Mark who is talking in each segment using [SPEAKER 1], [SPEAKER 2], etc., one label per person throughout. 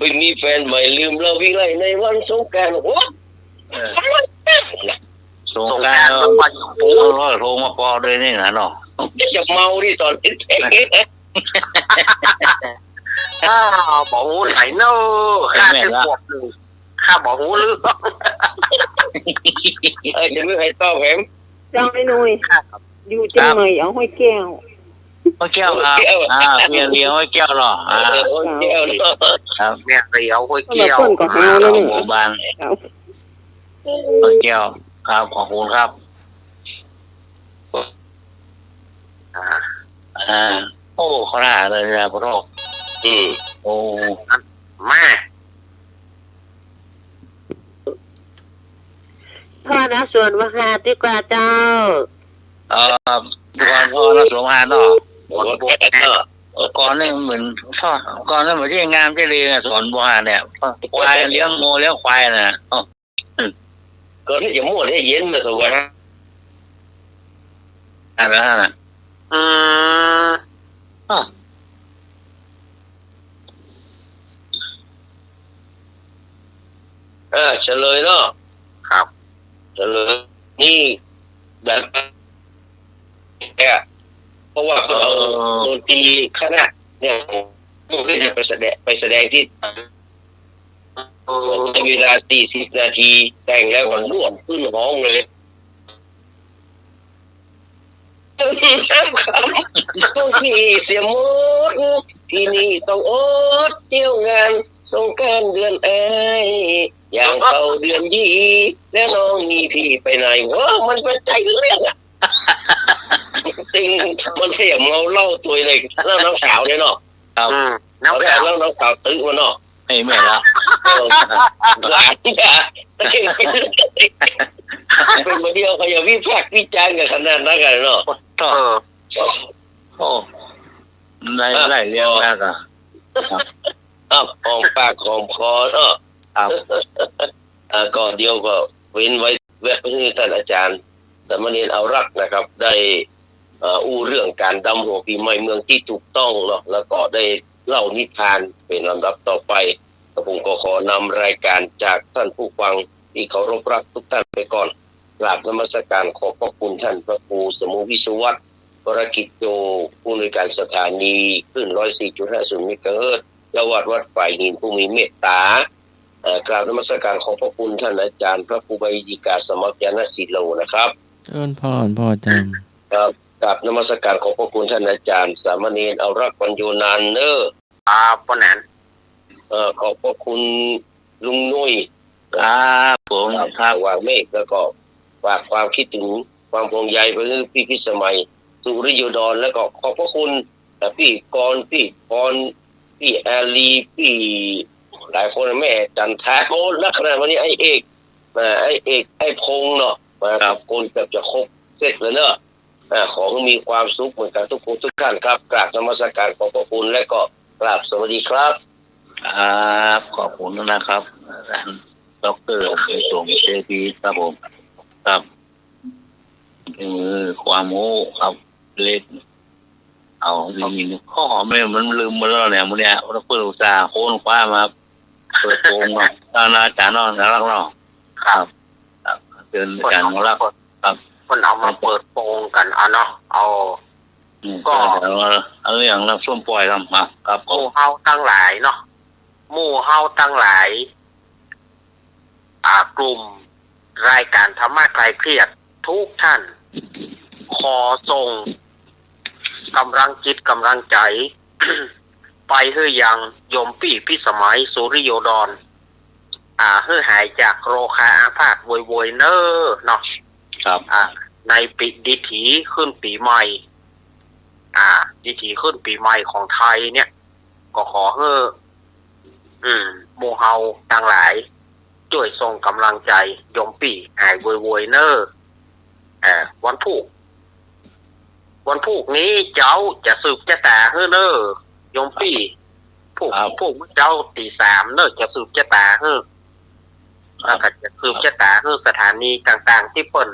[SPEAKER 1] ไปมีแฟนใหม่ลืมเราวิไลในวันสงกรานต์โอ้
[SPEAKER 2] สงกรานต์โอ้โทรมาปอด้วยนี่นะเนาะ
[SPEAKER 1] จะเมาที่ตอนนี้
[SPEAKER 3] ข้าบอกหูไหลเนอะข้าจะปวดหนึ่งข้าบอกหูลืม
[SPEAKER 1] จะไม่ให้ต้อแหม
[SPEAKER 4] เจ้าไอ้หนุ่ยอยู่จังไหนเอาห้อยแก้ว
[SPEAKER 2] ห้อยแก้วครับเมียเลี้ยงห้อยแก้วหรอ
[SPEAKER 1] ห้อยแก้ว
[SPEAKER 2] ครับ
[SPEAKER 3] เมียเลี้ยงห้อยแก้ว
[SPEAKER 2] หมู่บ้านห้อยแก้วครับขอบคุณครับโอ้เขาหน้าเลยนะพ่อโรคโอ้
[SPEAKER 3] มา
[SPEAKER 4] พ่อนะส่วนว่าหาดีกว่าเจ้า
[SPEAKER 2] ก่อนพ่อนะสมภารเนาะก่อนนี่เหมือนพ่อก่อนนี่เหมือนที่งามที่เรียนสอนบัวเนี่ยควายเลี้ยงโมเลี้ยงควายนะ
[SPEAKER 1] ก็ที่จะมั่วที่เย็นนะถูกไหม
[SPEAKER 2] อะไรนะ
[SPEAKER 1] เฉลยเนาะ
[SPEAKER 3] ครับ
[SPEAKER 1] เฉลยนี่แบบเพราะว่าเขาเอาดนตรีคณะเนี่ยผู้ที่จะไปแสดงที่ในเวลา40 นาทีแต่งแล้วก็นวดขึ้นห้องเลยต้องที่เสียมดที่นี่ต้องอดเที่ยวงานสงกรานต์เดือนอย่างเข้าเดือนยี่แล้วน้องมีพี่ไปไหนวะมันเป็นใจเรื่องอ่ะจริงมันเสียเมาเล่าตัวเลยแล้วน้องสาวเนี่ยเนาะ
[SPEAKER 3] น้องสาว
[SPEAKER 1] แล้วน้องสาวตื้อมาเนาะ
[SPEAKER 2] ไม่แม่ละ
[SPEAKER 1] หลานเนี่ยเป็นมาเดียวเขาอย่าวิพากษ์วิจารณ์กันขนาดนั้นกันเนาะ
[SPEAKER 2] โอ้ได้เรียงมากอ่ะ
[SPEAKER 1] หอมปากหอมคอเนาะก่อนเดียวก็เว้นไว้แวะไปที่ท่านอาจารย์แต่มณีเอารักนะครับได้อู้เรื่องการดำหัวปีใหม่เมืองที่ถูกต้องเนาะแล้วก็ได้เล่านิทานเป็นลำดับต่อไปผมก็ขอนำรายการจากท่านผู้ฟังที่เคารพรักทุกท่านไปก่อนกราบนมัสการขอบพระคุณท่านพระครูสมุวิศวัตรวรกิจโยผู้อำนวยการสถานีคลื่น 104.50 เมกะเฮิรตซ์และวัดฝ่ายหินผู้มีเมตตากราบนมัสการขอบพระคุณท่านอาจารย์พระครูใบดิกาสมัครยานศิโลนะครับ
[SPEAKER 5] เชิญพ่อจำ
[SPEAKER 1] ครับกราบนมัสการขอบพระคุณท่านอาจารย์สามเณรเอารักปัญโยนานเนอ
[SPEAKER 3] ปนนั้น
[SPEAKER 1] ขอบพระคุณลุงนุ้ย
[SPEAKER 2] ครับผม
[SPEAKER 1] ครับวางเมฆแล้วก็ฝากความคิดถึงความห่วงใยไปถึงพี่พิสมัยสุริโยดรแล้วก็ขอบพระคุณพี่กรพี่พรพี่แอลีพี่หลายคนแม่จันทาโอ้ลักษณะวันนี้ไอ้เอกไอ้พงเนาะครับคนเกือบจะครบเสร็จแล้วเนอะขอให้มีความสุขเหมือนกันทุกคนทุกท่านครับกราบนมัสการขอบพระคุณและก็กราบสวัสดีครับ
[SPEAKER 2] ขอบคุณนะครับดร.เอกสมเจดีครับผมครับความโง่ครับเล็กเอาดีข้อไม่มันลืมมาแล้วเนี่ยมันเนี่ยเราเพิ่งอุตส่าห์โค่นคว้ามาเปิดโปงเนาะอาจารย์น้องรักเนาะครับเป็นอาจารย์น้องรักครับ
[SPEAKER 3] คนเอามาเปิดโปงกันเนาะเอา
[SPEAKER 2] ก็เอาอย่างเราส้มปล่อยครับมาครับ
[SPEAKER 3] หมู่เฮาตั้งหลายเนาะหมู่เฮาตั้งหลายกลุ่มรายการธรรมะคลายเครียดทุกท่านขอส่งกำลังจิตกำลังใจ ไปเฮือยังโยมปี่พิสมัยสุริโยดรเฮือหายจากโรคาอาพาธโวยเนอเนาะ
[SPEAKER 2] ครับ
[SPEAKER 3] ในปีดิถีขึ้นปีใหม่ดิถีขึ้นปีใหม่ของไทยเนี่ยก็ขอเฮือหมู่เฮาต่างหลายช่วยส่งกำลังใจโยมปี่หายโวยเนอวันพุธนี้เจ้าจะสืบจะแต่เฮ้อเนอโยมปี่พวกเจ้าตี 3เนอจะสืบจะแต่เฮ้อแล้วก็จะสืบจะแต่เฮ้อสถานีต่างๆที่เปิ่น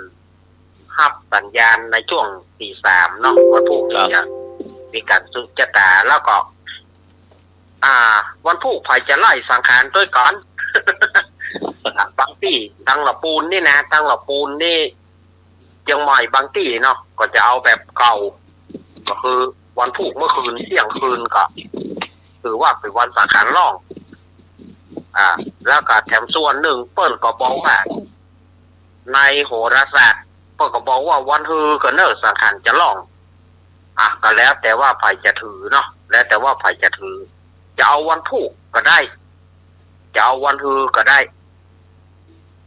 [SPEAKER 3] รับสัญญาณในช่วงตี 3เนาะวันพุธนี้มีการสืบจะแต่แล้วก็ วันพุธไผจะไล่สังขารด้วยกัน บางที่ทางละปูนนี่นะทางละปูนนี่เชียงใหม่บางที่เนาะก็จะเอาแบบเก่าก็คือวันพุธเมื่อคืนเที่ยงคืนก็ถือว่าเป็นวันสังขารล่องแล้วก็แถมส่วนหนึ่งเปิ้นก็บอกว่าในโหราศาสตร์เปิ้นก็บอกว่าวันฮือก็เนิ่สังขารจะล่องก็แล้วแต่ว่าไผจะถือเนาะแล้วแต่ว่าไผจะถือจะเอาวันพุธก็ได้จะเอาวันฮือก็ได้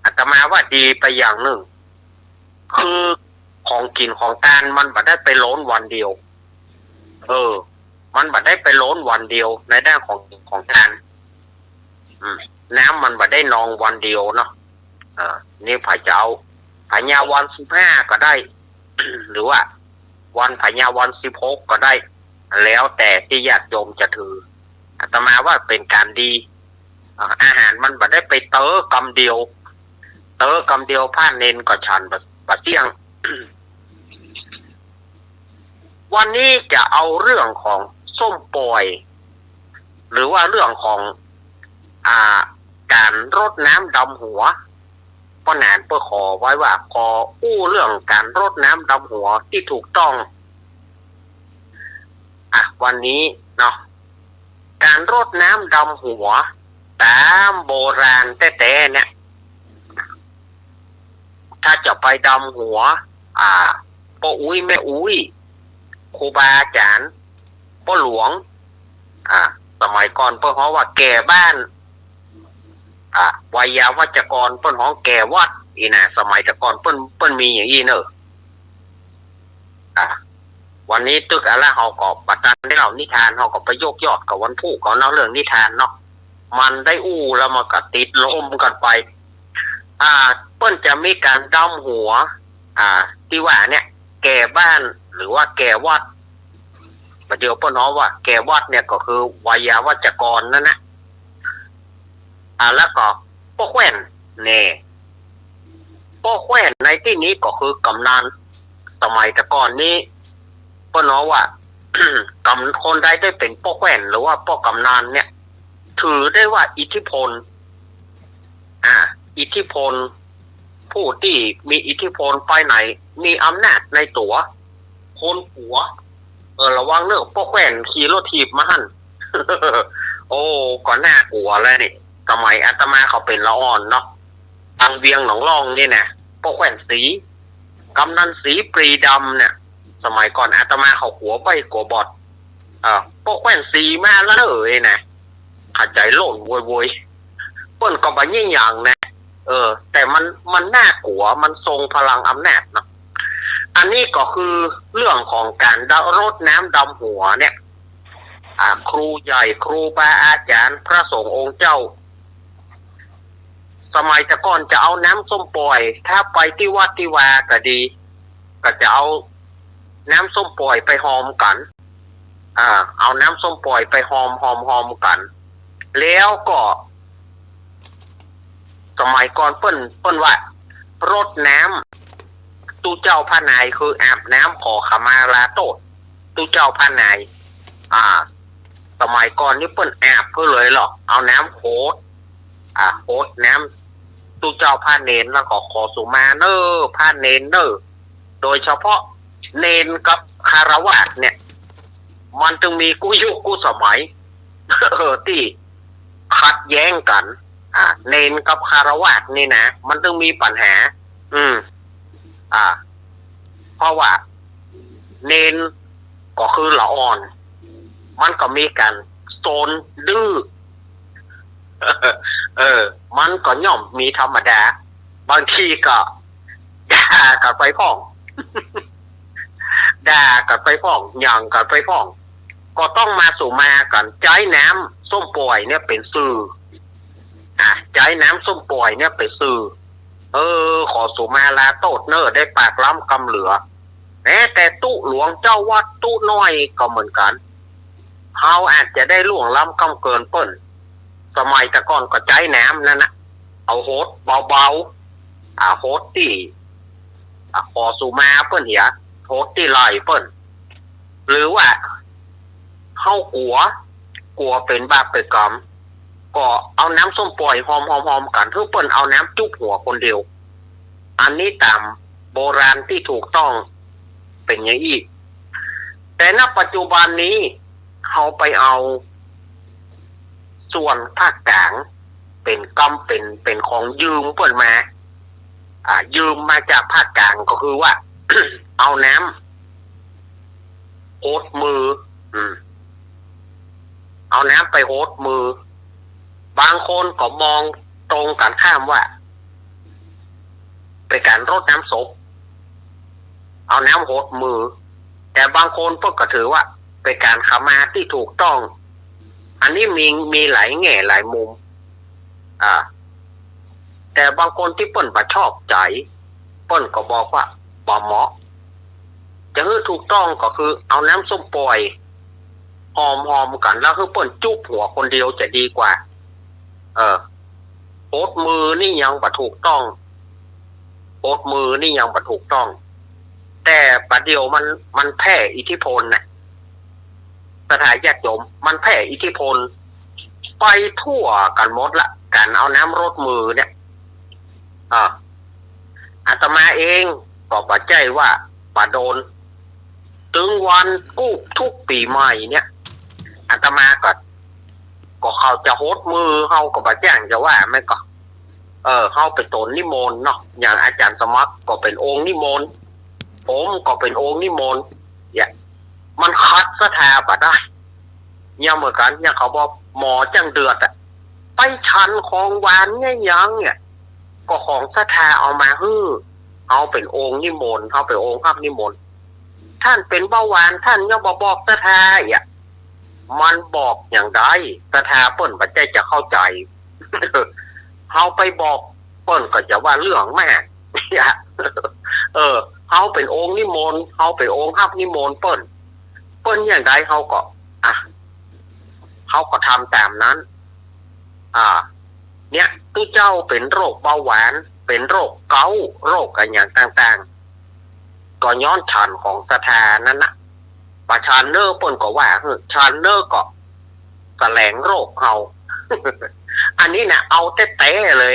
[SPEAKER 3] อาตมาว่าดีไปอย่างหนึ่งคือของกินของทานมันบัดได้ไปล้นวันเดียวมันบัดได้ไปล้นวันเดียวในด้านของทานน้ำมันบัดได้นองวันเดียวเนาะนี่ไผจะเอาพญาวัน15ก็ได้ หรือว่าวันพญาวัน16ก็ได้แล้วแต่ที่ญาติโยมจะถืออาตมาว่าเป็นการดีอาหารมันบัดได้ไปเต๋อกำเดียวผ้าเนนก็ฉันบัดเที่ยง วันนี้จะเอาเรื่องของส้มปล่อยหรือว่าเรื่องของการรดน้ำดำหัวป้อนานเพื่อขอไว้ว่าขออู้เรื่องการรดน้ำดำหัวที่ถูกต้องวันนี้เนาะการรดน้ำดำหัวตามโบราณแต่เนี่ยถ้าจะไปดำหัวพ่ออุ้ยแม่อุ้ยครูบาอาจารย์พ่อหลวงสมัยก่อนเพิ่นฮ้องว่าแก่บ้านวัยยาวัจกรเพิ่นฮ้องแก่วัดอีนะสมัยแต่ก่อนเพิ่นมีอย่างนี้เนอะวันนี้ตึกอะไรเฮาก็ปัจจัยได้เล่านิทานเฮาก็ไปยกยอดกับวันพุธก็เล่าเรื่องนิทานเนาะมันได้อู้แล้วมันก็ติดลมกันไปเพิ่นจะมีการดำหัวที่ว่าเนี่ยแก่บ้านหรือว่าแก่วัดประเดี๋ยวเพิ่นฮ้องว่าแก่วัดเนี่ยก็คือวัยยาวัจกรนั่นนะแล้วก็ป้อแขวนป้อแขวนในที่นี้ก็คือกำนันสมัยแต่ก่อนนี้เพิ่นฮ้องว่า คนใดได้เป็นป้อแขวนหรือว่าป้อกำนันเนี่ยถือได้ว่าอิทธิพลอิทธิพลผู้ที่มีอิทธิพลไปไหนมีอำนาจในตัวคนหัวระวังเรื่องป้อแขวนขี่รถถีบมาหั่น โอ้ก็น่ากลัวแล้วนี่สมัยอาตมาเขาเป็นละอ่อนเนาะทางเวียงหนองร่องนี่นะป้อแขวนสีกำนันสีปรีดำเนี่ยสมัยก่อนอาตมาเขาหัวไปกัวบอดป้อแขวนสีมาแล้วเลยนะขัดใจโล่นโวยเปิ้นก็บ่ยิ่งอย่างนะแต่มันน่ากลัวมันทรงพลังอำนาจเนาะอันนี้ก็คือเรื่องของการรดน้ำดำหัวเนี่ยครูใหญ่ครูบาอาจารย์พระสงฆ์องค์เจ้าสมัยแต่ก่อนจะเอาน้ำส้มปล่อยถ้าไปที่วัดที่วาก็ดีก็จะเอาน้ำส้มปล่อยไปหอมกันเอาน้ำส้มปล่อยไปหอมกันแล้วก็สมัยก่อนเปิ้นว่ารดน้ำตู้เจ้าพระนายคืออาบน้ำขอขมาลาโตษตู้เจ้าพระนายสมัยก่อนนี่เปิ้นอาบเพื่อเลยหรอกเอาน้ำโคดโคดน้ำตู้เจ้าพระเนนแล้วก็ขอสุมาเนอพระเนนเนอโดยเฉพาะเนนกับคารวะเนี่ยมันจึงมีกู้ยุคกู้สมัย ที่ขัดแย้งกันเนนกับคารวะนี่นะมันต้องมีปัญหาเพราะว่าเนนก็คือละอ่อนมันก็มีการโซนดื้อ มันก็ย่อมมีธรรมดาบางทีก็ด่ากันไปพ้อง ด่ากันไปพ้องหยั่งกันไปพ้องก็ต้องมาสู่มากันใจน้ำส้มปล่อยเนี่ยเป็นสื่อใจน้ำส้มปล่อยเนี่ยไปซื้อขอสุมาลาโตดเนอได้ปากล้ำกำเหลือแต่ตู้หลวงเจ้าวัดตู้น้อยก็เหมือนกันเฮาอาจจะได้ล่วงล้ำกำเกินเปิ้นสมัยแต่ก่อนก็ใจน้ำนั่นนะเอาโหดเบาโหดที่ขอสุมาเปิ้นเหียโหดที่ไหลเปิ้นหรือว่าเฮาหัว กลัวเป็นบาปเป็นกรรมก็เอาน้ำส้มปล่อยหอมๆกันเพื่อเปิ้นเอาน้ำจุ๊บหัวคนเดียวอันนี้ตามโบราณที่ถูกต้องเป็นอย่างอีกแต่ณปัจจุบันนี้เขาไปเอาส่วนภาคกลางเป็นกำเป็นของยืมเปิ้นมายืมมาจากภาคกลางก็คือว่า เอาน้ำโหดมือเอาน้ำไปโหดมือบางคนก็มองตรงกันข้ามว่าเป็นการรดน้ำศพเอาน้ำโหดมือแต่บางคนพวกก็ถือว่าเป็นการขมาที่ถูกต้องอันนี้มีหลายแง่หลายมุมแต่บางคนที่เปิ้นบ่ชอบใจเปิ้นก็บอกว่าบ่เหมาะจะคือถูกต้องก็คือเอาน้ำส้มปล่อยหอมกันแล้วคือเปิ้นจุ๊บหัวคนเดียวจะดีกว่าโหดมือนี่ยังบ่ถูกต้องโหดมือนี่ยังบ่ถูกต้องแต่ประเดี๋ยวมันแพ้อิทธิพลน่ะสถานญาติโยมมันแพ้อิทธิพลไปทั่วกันหมดละการเอาน้ำรดมือเนี่ยอาตมาเองก็ปัจจัยว่าปะโดนถึงวันกู้ทุกปีใหม่เนี่ยอาตมาก็เขาจะโหดมือเขาก็ปัจจัยจะว่าไม่ก็เขาไปตนนิมนต์เนาะอย่างอาจารย์สมัครก็เป็นองค์นิมนต์ผมก็เป็นองค์นิมนต์อย่างมันคัดสถาบันได้ยังเหมือนกันยังเขาบอกหมอจังเดือดไปชันของหวานเนี่ยยังเนี่ยก็ของสถาเอามาเอาเป็นองค์นิมนต์เขาเป็นองค์ครับนิมนต์ท่านเป็นเบาหวานท่านยังบอกสถามันบอกอย่างไรสถาเปิ้นปัจจัยจะเข้าใจ เขาไปบอกเปิ้นก็จะว่าเรื่องแม่เขาเป็นองค์นิมนต์เขาเป็นองค์ครับนิมนต์เปิ้นอย่างไรเขาก็เขาก็ทำตามนั้นเนี่ยตู้เจ้าเป็นโรคเบาหวานเป็นโรคเกาต์โรคกันอย่างต่างๆก็ย้อนชันของสถานั้นนะประชานเนอร์เปิ้นก็ว่าชานเนอร์ก็แสลงโรคเขา อันนี้นะเอาเต้ๆเลย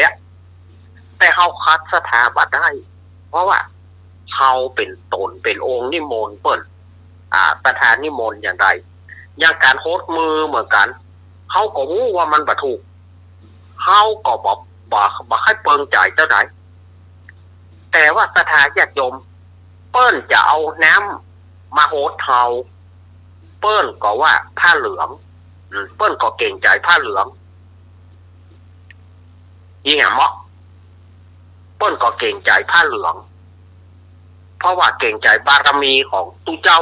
[SPEAKER 3] แต่เขาคัดสถาบันได้เพราะว่าเขาเป็นตนเป็นองค์นิมนต์เปิ้นสถานนิมนต์อย่างไรอย่างการโหดมือเหมือนกันเขาก็รู้ว่ามันบ่ถูกเขาก็บอกให้เปิงจ่ายเท่าไหร่แต่ว่าสถานญาติโยมเปิ้นจะเอาน้ำมาโหดเฮาเปิ้นก็ว่าผ้าเหลืองเปิ้นก็เก่งใจผ้าเหลืองยิ่งเหมาะเปิ้นก็เก่งใจผ้าเหลืองเพราะว่าเก่งใจบารมีของตู้เจ้า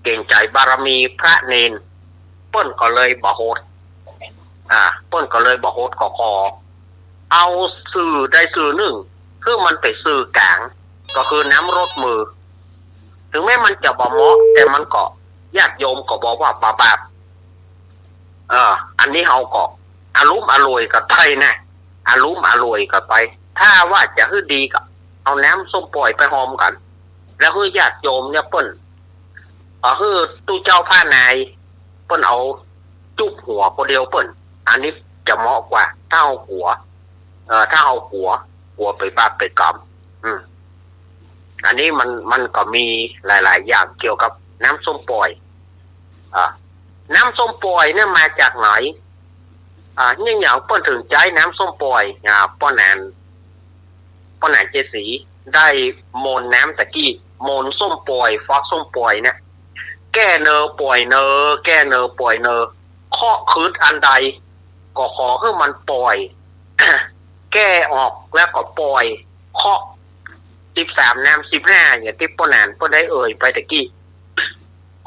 [SPEAKER 3] เก่งใจบารมีพระเนนเปิ้นก็เลยบ่โหดเปิ้นก็เลยบ่โหดก็ขอเอาสื่อได้สื่อหนึ่งคือมันไปสื่อกลางก็คือน้ำรดมือถึงแม้มันจะบ่เหมาะแต่มันก็ญาติโยมก็บอกว่าบาปอันนี้เฮาก็อารมณ์อร่วยกับไปนะอารมณ์อร่วยกับไปถ้าว่าจะให้ดีก็เอาน้ำส้มปล่อยไปหอมกันแล้วให้ญาติโยมเนี่ยเปิ้นให้ตู้เจ้าผ้านายเปิ้นเอาจุ๊บหัวคนเดียวเปิ้นอันนี้จะเหมาะกว่าถ้าเอาหัวถ้าเอาหัวไปบาปไปกรรมอันนี้มันก็มีหลายๆอย่างเกี่ยวกับน้ำส้มปล่อยน้ำส้มปล่อยเนี่ยมาจากไหนนี่อย่างเปิ้นถึงใจน้ำส้มปล่อยป้อนแหนเจสีได้โมนน้ำตะกี้โมนส้มปล่อยฟอกส้มปล่อยเนี่ยแก้เนอปล่อยเนอแก้เนอปล่อยเนอข้อคืดอันใดก็ขอให้มันปล่อย แก้ออกแล้วก็ปล่อยข้อ13น้ำ15อย่างที่ป้อนแหนป้อนได้เอ่ยไปตะกี้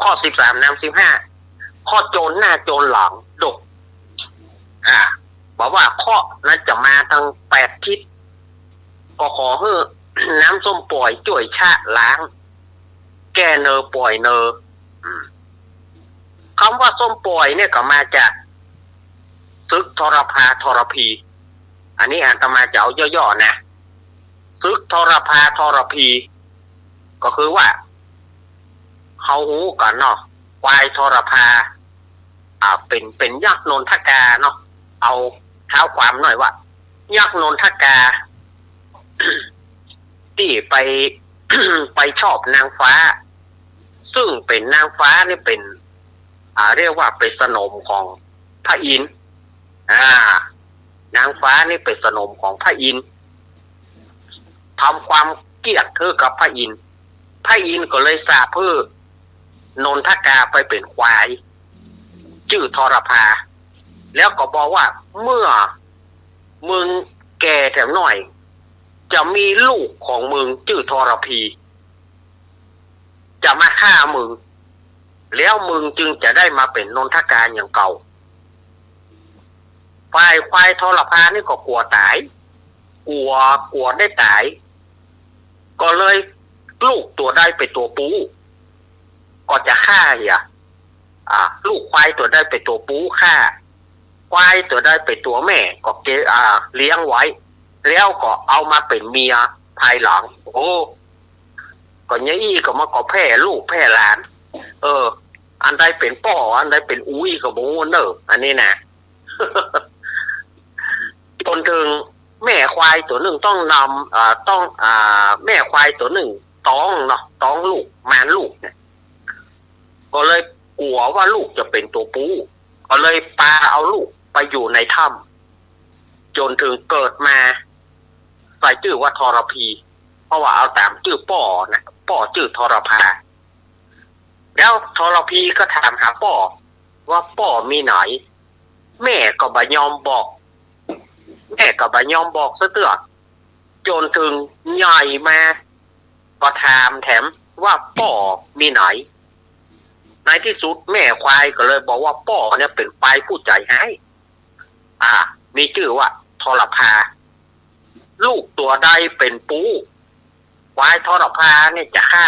[SPEAKER 3] ข้อ13น้ำ15ข้อโจรหน้าโจรหลังดกบอกว่าข้อนั้นจะมาทาง8ทิศก็ขอให้น้ำส้มปล่อยจ่วยชะล้างแก้เนอปล่อยเนอคำว่าส้มปล่อยเนี่ยก็มาจากซึกทรพาทรพีอันนี้อาตมาจะเอาย่อๆนะซึกทรพาทรพีก็คือว่าเขาหูกันเนาะควายทรพา เป็นยักษ์นนทกาเนาะเอาเท้าความหน่อยว่ายักษ์นนทกา ที่ไป ไปชอบนางฟ้า ซึ่งเป็นนางฟ้านี่เป็นเรียกว่าเป็นสนมของพระอินทร์นางฟ้านี่เป็นสนมของพระอินทร์ทำความเกลียดเธอกับพระอินทร์พระอินทร์ก็เลยสาปเพื่อนนทกาไปเป็นควายชื่อทรพาแล้วก็บอกว่าเมื่อมึงแก่แต่หน่อยจะมีลูกของมึงชื่อทรพีจะมาฆ่ามึงแล้วมึงจึงจะได้มาเป็นนนทกาอย่างเก่าฝ่ายควายทรพานี่ก็กลัวตายกลัวได้ตายก็เลยลูกตัวได้ไปตัวปูก็จะฆ่าลูกควายตัวได้ไปตัวปูฆ่าควายตัวได้ไปตัวแม่ก็เลี้ยงไว้แล้วก็เอามาเป็นเมียภายหลังโอ้ก็เนี่ยอีก็มาก็แพร่ลูกแพร่หลานอันใดเป็นป่ออันใดเป็นอุ้ยก็บ่งูเนอะอันนี้นะ จนถึงแม่ควายตัวหนึ่งต้องนำแม่ควายตัวหนึ่งต้องลูกแมนลูกเนี่ยก็เลยกลัวว่าลูกจะเป็นตัวปูก็เลยปาเอาลูกไปอยู่ในถ้ำจนถึงเกิดมาใส่ชื่อว่าทรพีเพราะว่าเอาตามชื่อป่อนะป่อชื่อทรพาแล้วทรพีก็ถามหาป่อว่าป่อมีไหนแม่ก็บ่ยอมบอกซะเตื้อจนถึงใหญ่มาก็ถามแถมว่าป่อมีไหนในที่สุดแม่ควายก็เลยบอกว่าป่อเนี่ยเป็นควายผู้ใจให้มีชื่อว่าทรพาลูกตัวใดเป็นปูควายทรพาเนี่ยจะฆ่า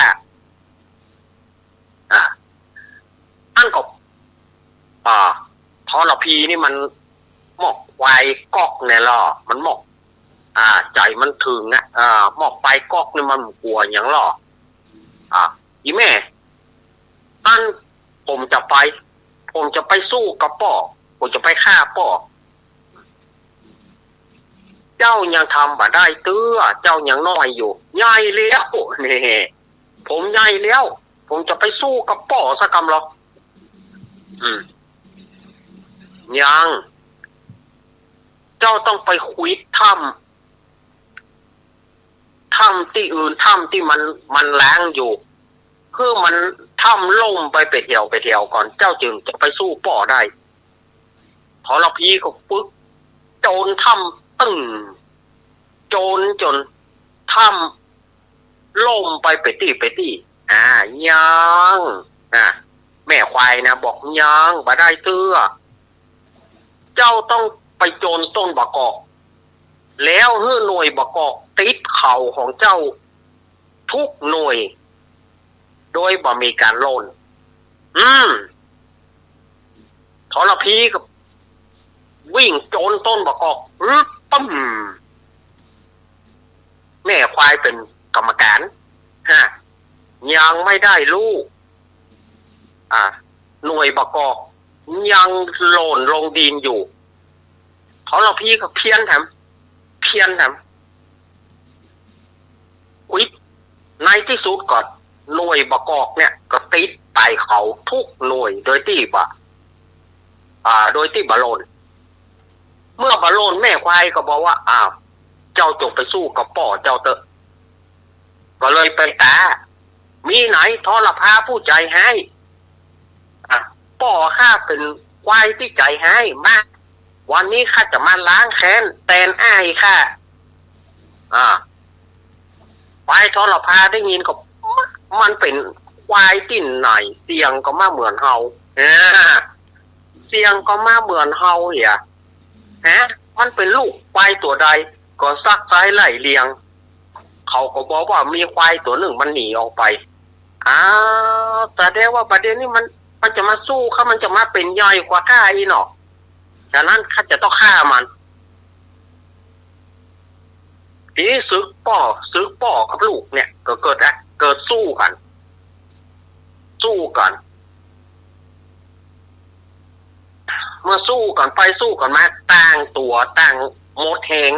[SPEAKER 3] อันก็ทรพีนี่มันหมอกควายกอกเนี่ยหรอมันหมอกใจมันถึงหมอกไปกอกนี่มันกลัวอย่างหรออีแม่อันผมจะไปสู้กับป่อผมจะไปฆ่าป่อเจ้ายังทำบ่ได้เตื้อเจ้ายังน้อยอยู่ใหญ่แล้วนี่ผมใหญ่แล้วผมจะไปสู้กับป่อสักกำหรอกยังเจ้าต้องไปคุยถ้ำที่อื่นถ้ำที่มันล้างอยู่คือมันถ้ำล่มไปเที่ยวก่อนเจ้าจึงจะไปสู้ป่อได้ทรพีก็ปึ๊กโจรถ้ำตึ้งจนถ้ำล่มไปตี้ยังแม่ควายนะบอกยังบ่ได้เตื้อเจ้าต้องไปโจรต้นบะกอกแล้วให้หน่วยบะกอกติดเข่าของเจ้าทุกหน่วยโดยบ่มีการโลนทรพีก็วิ่งโจรต้นบะกอกปั๊มแม่ควายเป็นกรรมการยังไม่ได้ลูกหน่วยบะกอกยังโหล่นลงดินอยู่ทรพีก็เพี้ยนแถมอุ๊ยในที่สุดก่อนหน่วยบะกอกเนี่ยก็ติดไปเขาทุกหน่วยโดยที่บะโลนเมื่อบะโลนแม่ควายก็บอกว่าเจ้าจงไปสู้กับป่อเจ้าเถอะก็เลยไปมีไหนทรพาผู้ใจให้ป่อข้าเป็นควายที่ใจให้มากวันนี้ข้าจะมาล้างแค้นแตนอ้ายข้าควายทรพาได้ยินก็มันเป็นควายติ่นไหนเสียงก็มาเหมือนเฮาเสียงก็มาเหมือนเฮามันเป็นลูกควายตัวใดก็ซักไซไล่เลียงเขาก็บอกว่ามีควายตัวหนึ่งมันหนีออกไปแต่ได้ว่าประเด็นนี้มันจะมาสู้เขามันจะมาเป็นใหญ่กว่าข้าอีหนอฉะนั้นข้าจะต้องฆ่ามันทีนี้ซึกป่อกับลูกเนี่ยก็เกิดสู้กัน เมื่อสู้กันไปสู้กันมาต่างตัวต่างโมดแหง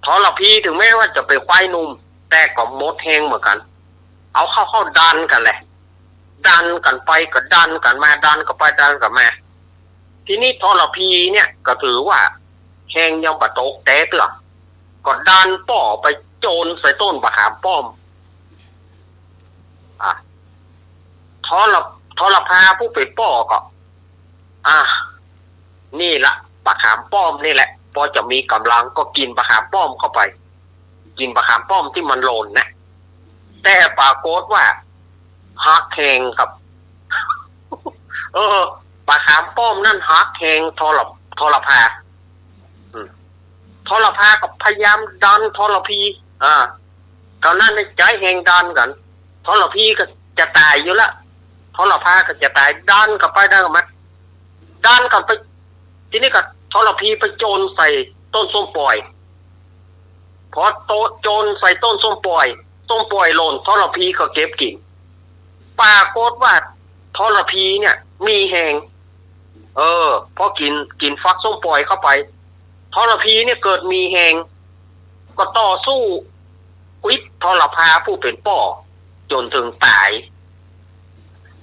[SPEAKER 3] ทรพีถึงแม้ว่าจะเป็นควายหนุ่มแต่ก็โมดแหงเหมือนกันเอาเข้าดันกันแหละดันกันไปก็ดันกันมาดันกันไปดันกันมาทีนี้ทรพีเนี่ยก็ถือว่าแหงยังบะโตกแต่เตือก็ดันป่อไปโจรใส่ต้นบะขามป้อมทรพาผู้เป็นป่อก็นี่ละบะขามป้อมนี่แหละพอจะมีกำลังก็กินบะขามป้อมเข้าไปกินบะขามป้อมที่มันโลนนะแต่ปรากฏว่าฮักแหงกับบะขามป้อมนั่นฮักแหงทรพากับพยายามดันทรพีตอนนั้นในใจแหงดันกันทรพีก็จะตายอยู่ละทรพาก็จะตายดันกับไปดันกับมันดันกันไปทีนี้ก็ทรพีไปโจรใส่ต้นส้มปล่อยพอโจรใส่ต้นส้มปล่อยหล่นทรพีก็เก็บกินปรากฏว่าทรพีเนี่ยมีแหงพอกินฟักส้มปล่อยเข้าไปทรพีเนี่ยเกิดมีแหงก็ต่อสู้วิททรพาผู้เป็นป่อจนถึงตาย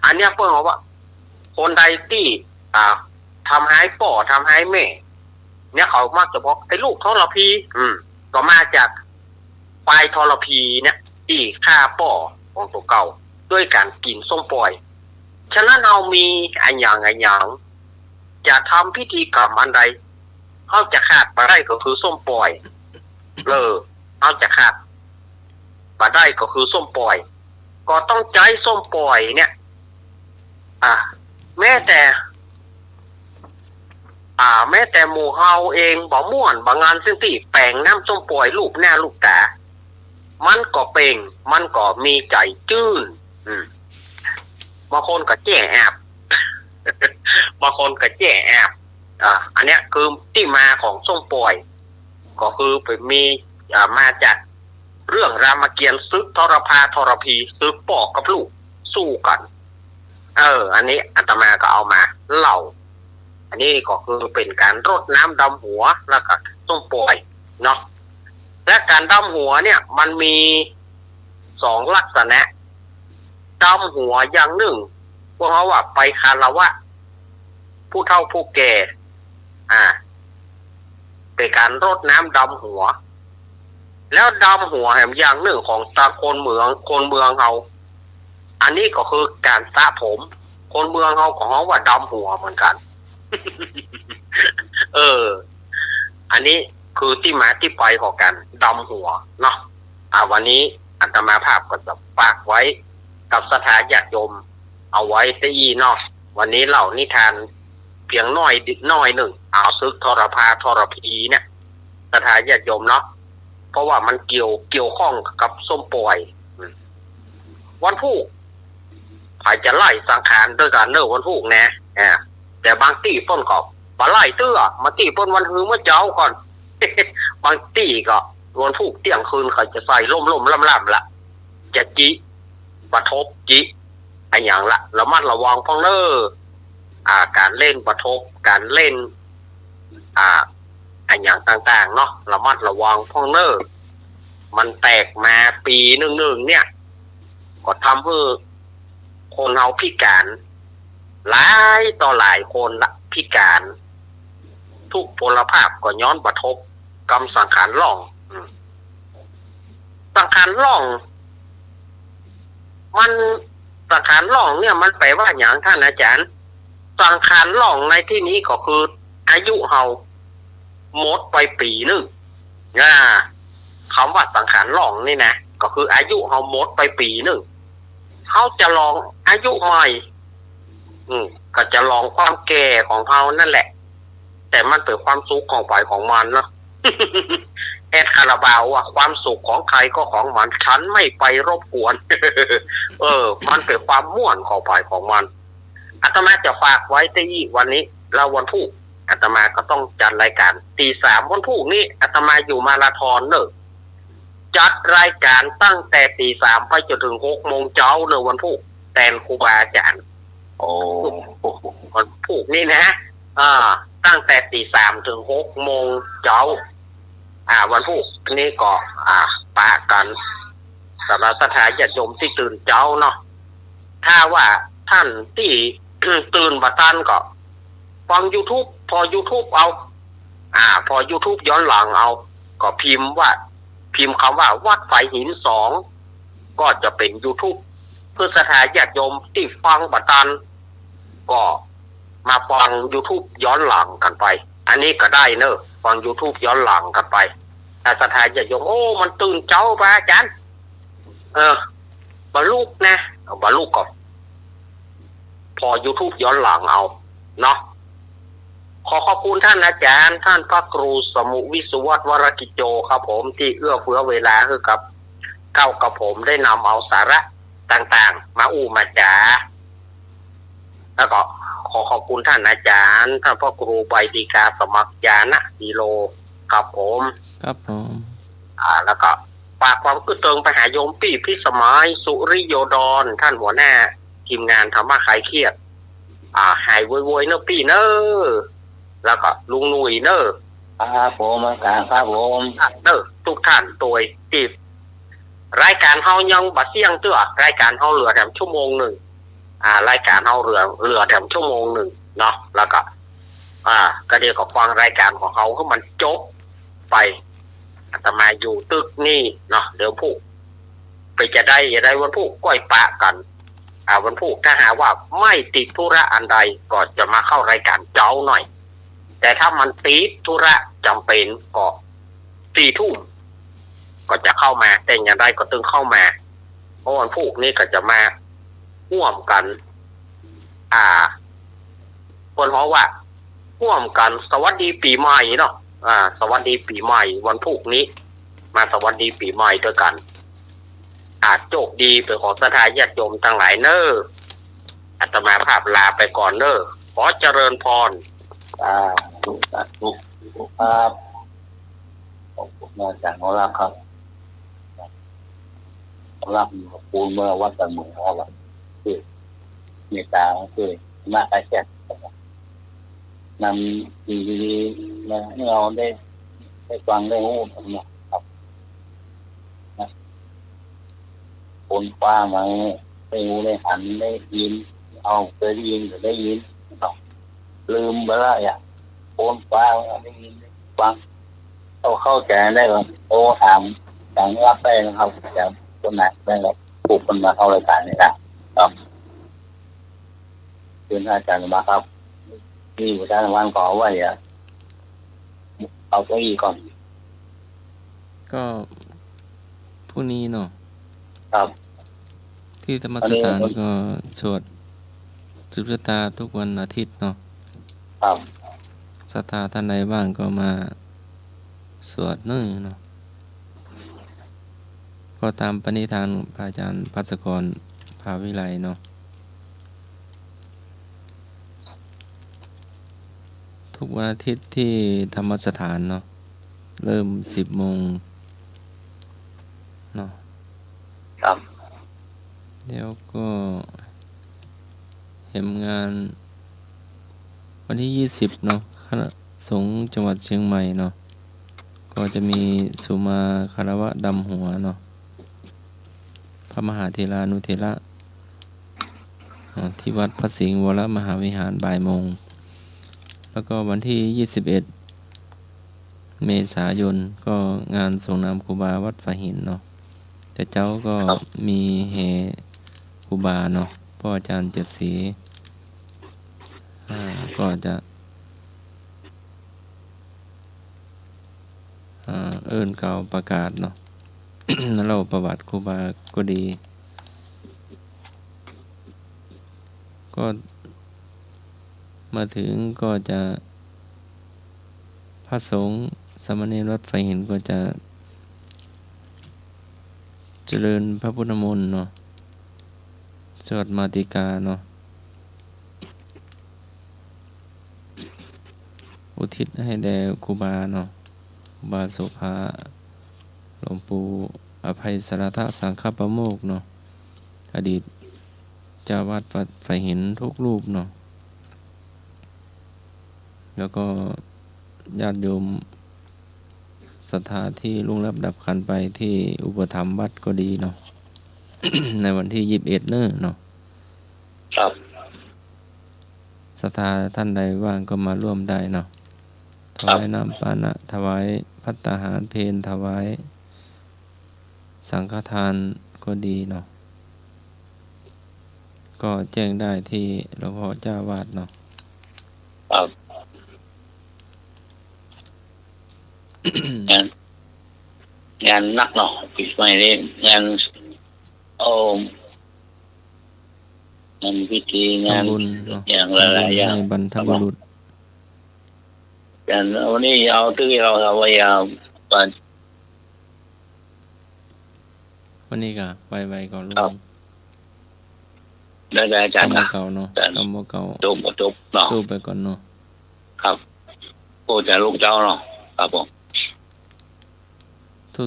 [SPEAKER 3] อันเนี้ยเพิ่งบอกว่าคนใดที่ทำให้ป่อทำให้แม่เนี่ยเขามักจะบอกไอ้ลูกทรพีก็มาจากควายทรพีเนี่ยที่ฆ่าป่อของตัวเก่าด้วยการกินส้มปล่อยฉะนั้นเรามีอันอย่างจะทำพิธีกรรมอันใดเขาจะขาดมาได้ก็คือส้มปล่อยเขาจะขาดมาได้ก็คือส้มปล่อยก็ต้องใจส้มปล่อยเนี่ยแม้แต่หมู่เฮาเองบ่ม่วนบางงานซึ่งที่แปลงน้ำส้มปล่อยลูกหน้าลูกตามันก็เป็นมันก็มีใจจื้นบางคนก็แจ้แอบบางคนก็แจ้แอบอันเนี้ยคือที่มาของส้มปล่อยก็คือไปมีมาจากเรื่องรามเกียรติ์ซึกทรพีซึกปอกกับลูกสู้กันอันนี้อาตมาก็เอามาเล่าอันนี้ก็คือเป็นการรดน้ำดำหัวแล้วก็ส้มปล่อยเนาะและการดำหัวเนี่ยมันมี2ลักษณะดำหัวอย่างหนึ่งพวกเขาว่าไปคารวะผู้เฒ่าผู้แก่เป็นการรดน้ำดำหัวแล้วดำหัวแห่งอย่างหนึ่งของตาคนเมืองเขาอันนี้ก็คือการสระผมคนเมืองเขาของเขาว่าดำหัวเหมือนกัน อันนี้คือที่มาที่ไปของการดำหัวเนาะวันนี้อาตมาภาพก็จะฝากไว้กับสถานญาติโยมเอาไว้ที่เนาะวันนี้เล่านิทานเพียงน้อยหนึ่งซึกทรพีเนี่ยสถานญาติโยมเนาะเพราะว่ามันเกี่ยวข้องกับส้มปล่อยวันพุธใครจะไล่สังขารด้วยกันวันพุธนะแต่บางตีต้นก็มาไล่เตื้อมาตีต้นวันฮือเมื่อเจ้าก่อน บางตีก็วันพุธเที่ยงคืนเขาจะใส่ล่มล่ำละจะจิปะทบจิอันอย่างละระมัดระวังพ้องเนอการเล่นปะทบการเล่นอันอย่างต่างๆเนาะระมัดระวังพ้องเนอมันแตกมาปีหนึ่งเนี่ยก็ทำให้คนเฮาพิการหลายต่อหลายคนละพิการทุกพลภาพก็ย้อนปะทบกรรมสังขารล่องสังขารล่องมันสังขารล่องเนี่ยมันแปลว่าอย่างท่านอาจารย์สังขารล่องในที่นี้ก็คืออายุเฮาหมดไปปีหนึ่งคำว่าสังขารล่องนี่นะก็คืออายุเฮาหมดไปปีหนึ่งเขาจะลองอายุใหม่ก็จะลองความแก่ของเขานั่นแหละแต่มันเป็นความสุขของฝ่ายของมันเนาะ แอดคาราบาวว่าความสุขของใครก็ของมันฉันไม่ไปรบกวน มันเป็นความม่วนของฝ่ายของมันอาตมาจะฝากไว้ที่วันนี้เราวันพุธอาตมาก็ต้องจัดรายการตี 3วันพุธนี้อาตมาอยู่มาราธอนเนอะจัดรายการตั้งแต่ตี 3ไปจนถึง6 โมงเช้าเนอะวันพุธแทนครูบาอาจารย์
[SPEAKER 2] โอ้โห
[SPEAKER 3] วันพุธนี่นะตั้งแต่ตีสามถึง6 โมงเช้าวันพุธนี่ก็ปะกันสำหรับสถานญาติโยมที่ตื่นเช้าเนาะถ้าว่าท่านที่ ตื่นบัตันก็ฟัง YouTube พอ YouTube เอาพอ YouTube ย้อนหลังเอาก็พิมพ์คำว่าวัดไฟหิน2ก็จะเป็น YouTube เพื่อสถานญาติโยมที่ฟังบัตันก็มาฟัง YouTube ย้อนหลังกันไปอันนี้ก็ได้เนอะฟัง YouTube ย้อนหลังกันไปแต่สถานญาติโยมมันตื่นเช้าไปอาจารย์บรรลุนะบรรลุก็พอ YouTube ย้อนหลังเอาเนาะขอขอบคุณท่านอาจารย์ท่านพระครูสมุวิสุวัฒน์วรกิจโจครับผมที่เอื้อเฟื้อเวลาให้กับกับผมได้นำเอาสาระต่างๆมามาจาแล้วก็ขอขอบคุณท่านอาจารย์ท่านพระครูใบดีกาสมัครญาณกิโลครับผม
[SPEAKER 5] ครับผม
[SPEAKER 3] แล้วก็ฝากความคืบเติงไปหาโยมปี้พิสมัยสุริโยดรท่านหัวหน้าทีมงานธรรมะคลายเครียดหายโวยๆเนอะปี้เนอะแล้วก็ลุงหนุ่ยเนอะ
[SPEAKER 2] ครับผมอาจารย์ครับผม
[SPEAKER 3] เนอะทุกท่านตัวจีบรายการเฮายังบัดเสี่ยงเตื้อรายการเฮาเหลือแถมชั่วโมงหนึ่งรายการเฮาเหลือแถมชั่วโมงหนึ่งเนาะแล้วก็ก็เดี๋ยวก็ฟังรายการของเขาให้มันจบไปอาตมาอยู่ตึกนี่เนาะเดี๋ยวพูกไปจะได้วันพูกก้อยปะกันวันพูกถ้าหาว่าไม่ติดธุระอันใดก็จะมาเข้ารายการเจ้าหน่อยแต่ถ้ามันติดธุระจำเป็นก็4 ทุ่มก็จะเข้ามาแต่อย่างไรก็ต้องเข้ามาเพราะวันพูกนี่ก็จะมาร่วมกันคนเพราะว่าร่วมกันสวัสดีปีใหม่เนาะสวัสดีปีใหม่วันพุธนี้มาสวัสดีปีใหม่ด้วยกันโชคดีไปขอสถานญาติโยมทั้งหลายเนออาตมาภาพลาไปก่อนเนอขอเจริญพร
[SPEAKER 2] ทุกครับขอบคุณอาจารย์ของเราครับรับปูนเมื่อวัดกันหมู่ครับคือเมตตาคือมาอาจารย์นำดีๆมาให้เราได้ฟังได้รู้ครับคนคว้ามาได้รู้ได้หันได้ยินเคยได้ยินหรือได้ยินลืมไปแล้วคนคว้าได้ยินได้ฟังเข้าใจได้หรอถามอย่างรับได้นะครับแต่คนไหนได้แล้วปลุกคนมาเข้ารายการนี่ครับเชิญอาจารย์มาครับนี่อาจารย์วันขอว่าเอาเก้าอี้ก่อน
[SPEAKER 5] ก็พรุ่งนี้เนาะ
[SPEAKER 2] ครับ
[SPEAKER 5] ที่ธรรมสถานก็สวดสืบชะตาทุกวันอาทิตย์เนาะ
[SPEAKER 2] ครับ
[SPEAKER 5] ศรัทธาท่านใดบ้างก็มาสวดเนาะก็ตามปณิธานพระอาจารย์ภัสกรภาวิไลเนาะทุกวันอาทิตย์ที่ธรรมสถานเนาะเริ่ม10 โมงเนาะ
[SPEAKER 2] ครับ
[SPEAKER 5] เดี๋ยวก็เห็นงานวันที่20เนาะคณะสงฆ์จังหวัดเชียงใหม่เนาะก็จะมีสุมาคารวะดำหัวเนาะพระมหาเถรานุเถระที่วัดพระสิงห์วรมหาวิหารบ่ายโมงแล้วก็วันที่21 เมษายนก็งานส่งน้ำครูบาวัดฝาหินเนาะแต่เจ้าก็มีแห่ครูบาเนาะพ่ออาจารย์7 สีก็จะเอิ้นเก่าประกาศเนาะ เล่าประวัติครูบาก็ดีก็มาถึงก็จะพระสงฆ์สามเณรวัดไฟหินก็จะเจริญพระพุทธมนต์เนาะสวดมาติกาเนาะอุทิศให้แด่ครูบาเนาะครูบาโสภาหลวงปู่อภัยสรทะสังฆปโมกข์เนาะอดีต เจ้าวัดวัดไฟหินทุกรูปเนาะแล้วก็ญาติโยมศรัทธาที่ลุ่งรับดับขันไปที่อุปถัมภ์วัดก็ดีเนาะ ในวันที่21เนาะ
[SPEAKER 2] ครับ
[SPEAKER 5] ศรัทธาท่านใดว่างก็มาร่วมได้เนาะถวายน้ำปานะถวายภัตตาหารเพลถวายสังฆทานก็ดีเนาะก็แจ้งได้ที่หลวงพ่อเจ้าวาดเนาะ
[SPEAKER 2] ครับงานนักเนาะปีใหม่นี้งานงานพิธีงาน
[SPEAKER 5] ทำบุญเนาะ
[SPEAKER 2] อย่างหลายๆอย่าง
[SPEAKER 5] ให้บรรพบุรุษ
[SPEAKER 2] อย่างวันนี้เอาที่เราเอาไว้เอาก่อน
[SPEAKER 5] วันนี้ก็ไวๆก่อนลุ
[SPEAKER 2] ครับ
[SPEAKER 5] ง
[SPEAKER 2] ได้อาจารย์
[SPEAKER 5] กำ
[SPEAKER 2] นะ
[SPEAKER 5] เก่าเนาะกำเก่า
[SPEAKER 2] จบเนาะ
[SPEAKER 5] สู้ไปก่อนเนาะ
[SPEAKER 2] ครับพูดแต่ลูกเจ้าเนาะครับผม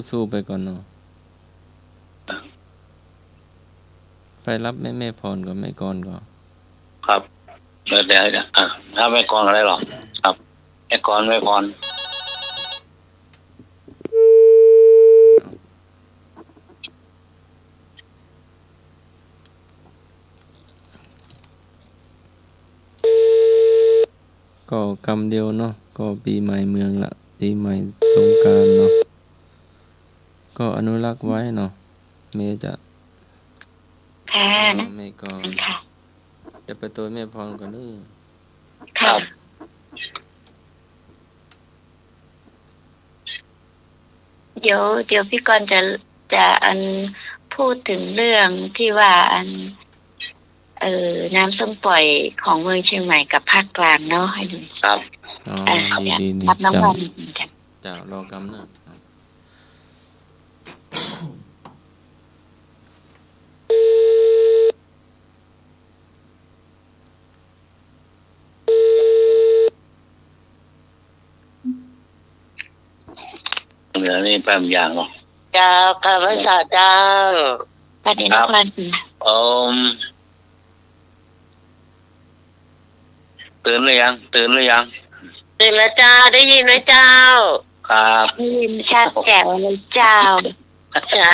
[SPEAKER 5] สู้ไปก่อนเนาะไปรับแม่พรกับแม่กรก่อน
[SPEAKER 2] ครับแล้วแต่ถ้าไม่กรอะไรหรอกครับไม่กรไม่พร
[SPEAKER 5] ก็กรรมเดียวเนาะก็ปีใหม่เมืองละปีใหม่สงกรานต์เนาะก็อนุรักษ์ไว้เนาะเมย์จะ
[SPEAKER 6] ค่ะนะ
[SPEAKER 5] แม่กร
[SPEAKER 6] ค่ะ
[SPEAKER 5] จะไปตัวแม่พรก่อนเด้อ
[SPEAKER 6] ค่ะ เดี๋ยวพี่กรณ์จะพูดถึงเรื่องที่ว่าน้ำส้มปล่อยของเมืองเชียงใหม่กับภาคกลางเนาะให้ดู
[SPEAKER 2] ครับ
[SPEAKER 5] อ๋อ ดี
[SPEAKER 6] รับน้ำ
[SPEAKER 5] จ้า
[SPEAKER 6] มันกัน
[SPEAKER 5] จ้ารอกรรมเนาะ
[SPEAKER 2] เหลือนี่แป๊บอย่างเนาะ
[SPEAKER 3] เจ้าข้าพเจ้าเจ้า
[SPEAKER 6] ประเด็น
[SPEAKER 2] ครับ
[SPEAKER 6] ความ
[SPEAKER 2] ตื่นหรือยัง
[SPEAKER 3] ตื่นแล้วเจ้าได้ยินไหมเจ้า
[SPEAKER 2] ครับ
[SPEAKER 6] ได้ยินชัดแจ๋วเลยเจ้า
[SPEAKER 3] จ้า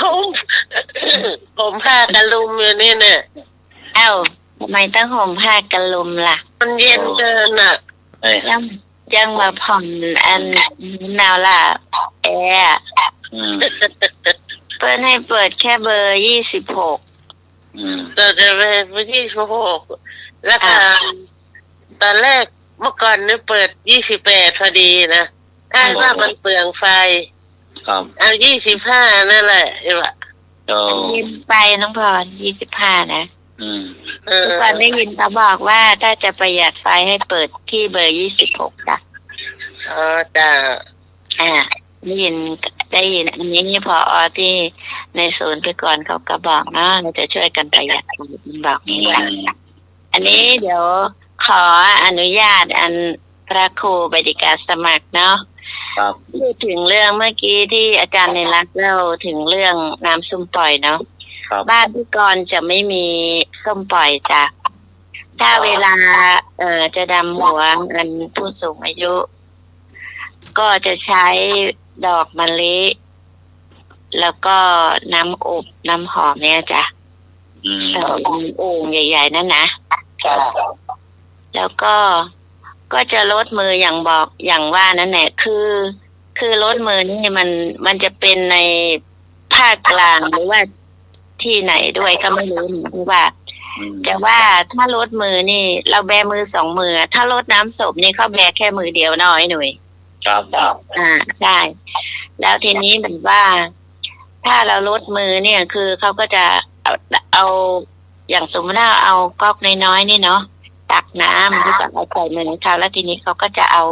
[SPEAKER 3] ผมผมผ้ากันลุมอยู่นี่เนี่ย
[SPEAKER 6] เอ้าทำไมต้องห่มผ้ากันลมล่ะ
[SPEAKER 3] มันเย็นเกินอ่ะ
[SPEAKER 2] เอ้ย
[SPEAKER 6] ยังมาผ่อนหนาวล่ะแอร์
[SPEAKER 2] อืม
[SPEAKER 6] เปิดให้เปิดแค่เบอร์26
[SPEAKER 2] อืม
[SPEAKER 3] เราจะเป็นวันที่16แล้วก็ตอนแรกเมื่อก่อนเนี่ยเปิด28พอดีนะอ้างว่ามันเปลืองไฟ
[SPEAKER 2] ครับ
[SPEAKER 3] เอา25นั่นแหละไอ้วะ
[SPEAKER 2] โอ้
[SPEAKER 6] ยินไปน้องพร25นะ
[SPEAKER 2] อืม
[SPEAKER 6] ทุกคนได้ยินเขาบอกว่าถ้าจะประหยัดไฟให้เปิดที่เบอร์26จ้ะ
[SPEAKER 3] อ๋อจ้า
[SPEAKER 6] ได้ยินอันนี้พอที่ในศูนย์ไปก่อนเขาก็บอกเนาะเราจะช่วยกันประหยัดบอกนี้ค่ะอันนี้เดี๋ยวขออนุญาตพระครูบดิการสมัครเนาะ
[SPEAKER 2] ครับ
[SPEAKER 6] พูดถึงเรื่องเมื่อกี้ที่อาจารย์ในรักเล่าถึงเรื่องน้ำส้มปล่อยเนาะ
[SPEAKER 2] ครับ
[SPEAKER 6] บ้านพี่กรณ์จะไม่มีส้มปล่อยจ้ะถ้าเวลาจะดำหัวผู้สูงอายุ ก็จะใช้ดอกมะลิ แล้วก็น้ำอบน้ำหอมเนี่ยจ้ะ
[SPEAKER 2] อืม
[SPEAKER 6] โอ่งใหญ่ๆนั่นนะครับ แล้วก็จะลดมืออย่างว่านั่นแหละคือลดมือนี่มันจะเป็นในภาคกลางหรือว่าที่ไหนด้วยก็ไม่รู้เพราะว่า
[SPEAKER 2] อืม
[SPEAKER 6] แต่ว่าถ้าลดมือนี่ เราแบมือ2 มือถ้าลดน้ำศพนี่เขาแบแค่มือเดียวน้อยหน่อย
[SPEAKER 2] ครับครับ
[SPEAKER 6] ใช่แล้วทีนี้เหมือนว่า ถ้าเราลดมือเนี่ยคือเขาก็จะเอาอย่างสมมติว่าเอาก๊อกน้อยๆนี่เนาะตักน้ำแล้วก็เอาใส่มือเขาแล้วทีนี้เขาก็จะเอา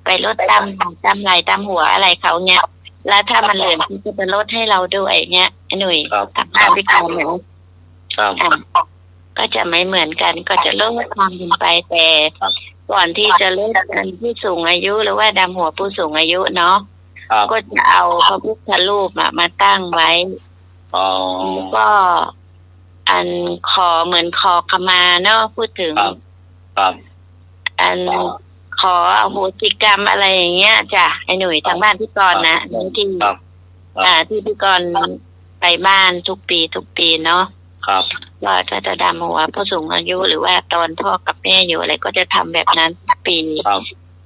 [SPEAKER 6] ไปลดตามไหล่ตามหัวอะไรเขาเนี่ยแล้วถ้ามันเหลือเขาก็จะลดให้เราด้วยเนี่ยไอ้หนุ่ย
[SPEAKER 2] ครับ
[SPEAKER 6] ทำงานพิการเนี่ย
[SPEAKER 2] ครับ
[SPEAKER 6] ก็จะไม่เหมือนกันก็จะลดความเป็นไปแต่ก่อนที่จะลดผู้สูงอายุหรือว่าดำหัวผู้สูงอายุเนาะ
[SPEAKER 2] ครับ
[SPEAKER 6] ก็จะเอาพระพุทธรูปมาตั้งไว้
[SPEAKER 2] อ๋อ
[SPEAKER 6] แล้วก็ อันขอเหมือนขอขมาเนาะพูดถึง
[SPEAKER 2] ครับครับ
[SPEAKER 6] อันขออโหสิกรรมอะไรอย่างเงี้ยจ้ะไอ้หนุ่ยทางบ้านพี่กรณ์นะที่
[SPEAKER 2] ครับ
[SPEAKER 6] ที่พี่กรณ์ไปบ้านทุกปีเนาะ
[SPEAKER 2] ครับ
[SPEAKER 6] ว่าก็จะดำหัวผู้สูงอายุหรือว่าตอนพ่อกับแม่อยู่อะไรก็จะทำแบบนั้นทุกปี
[SPEAKER 2] ครับ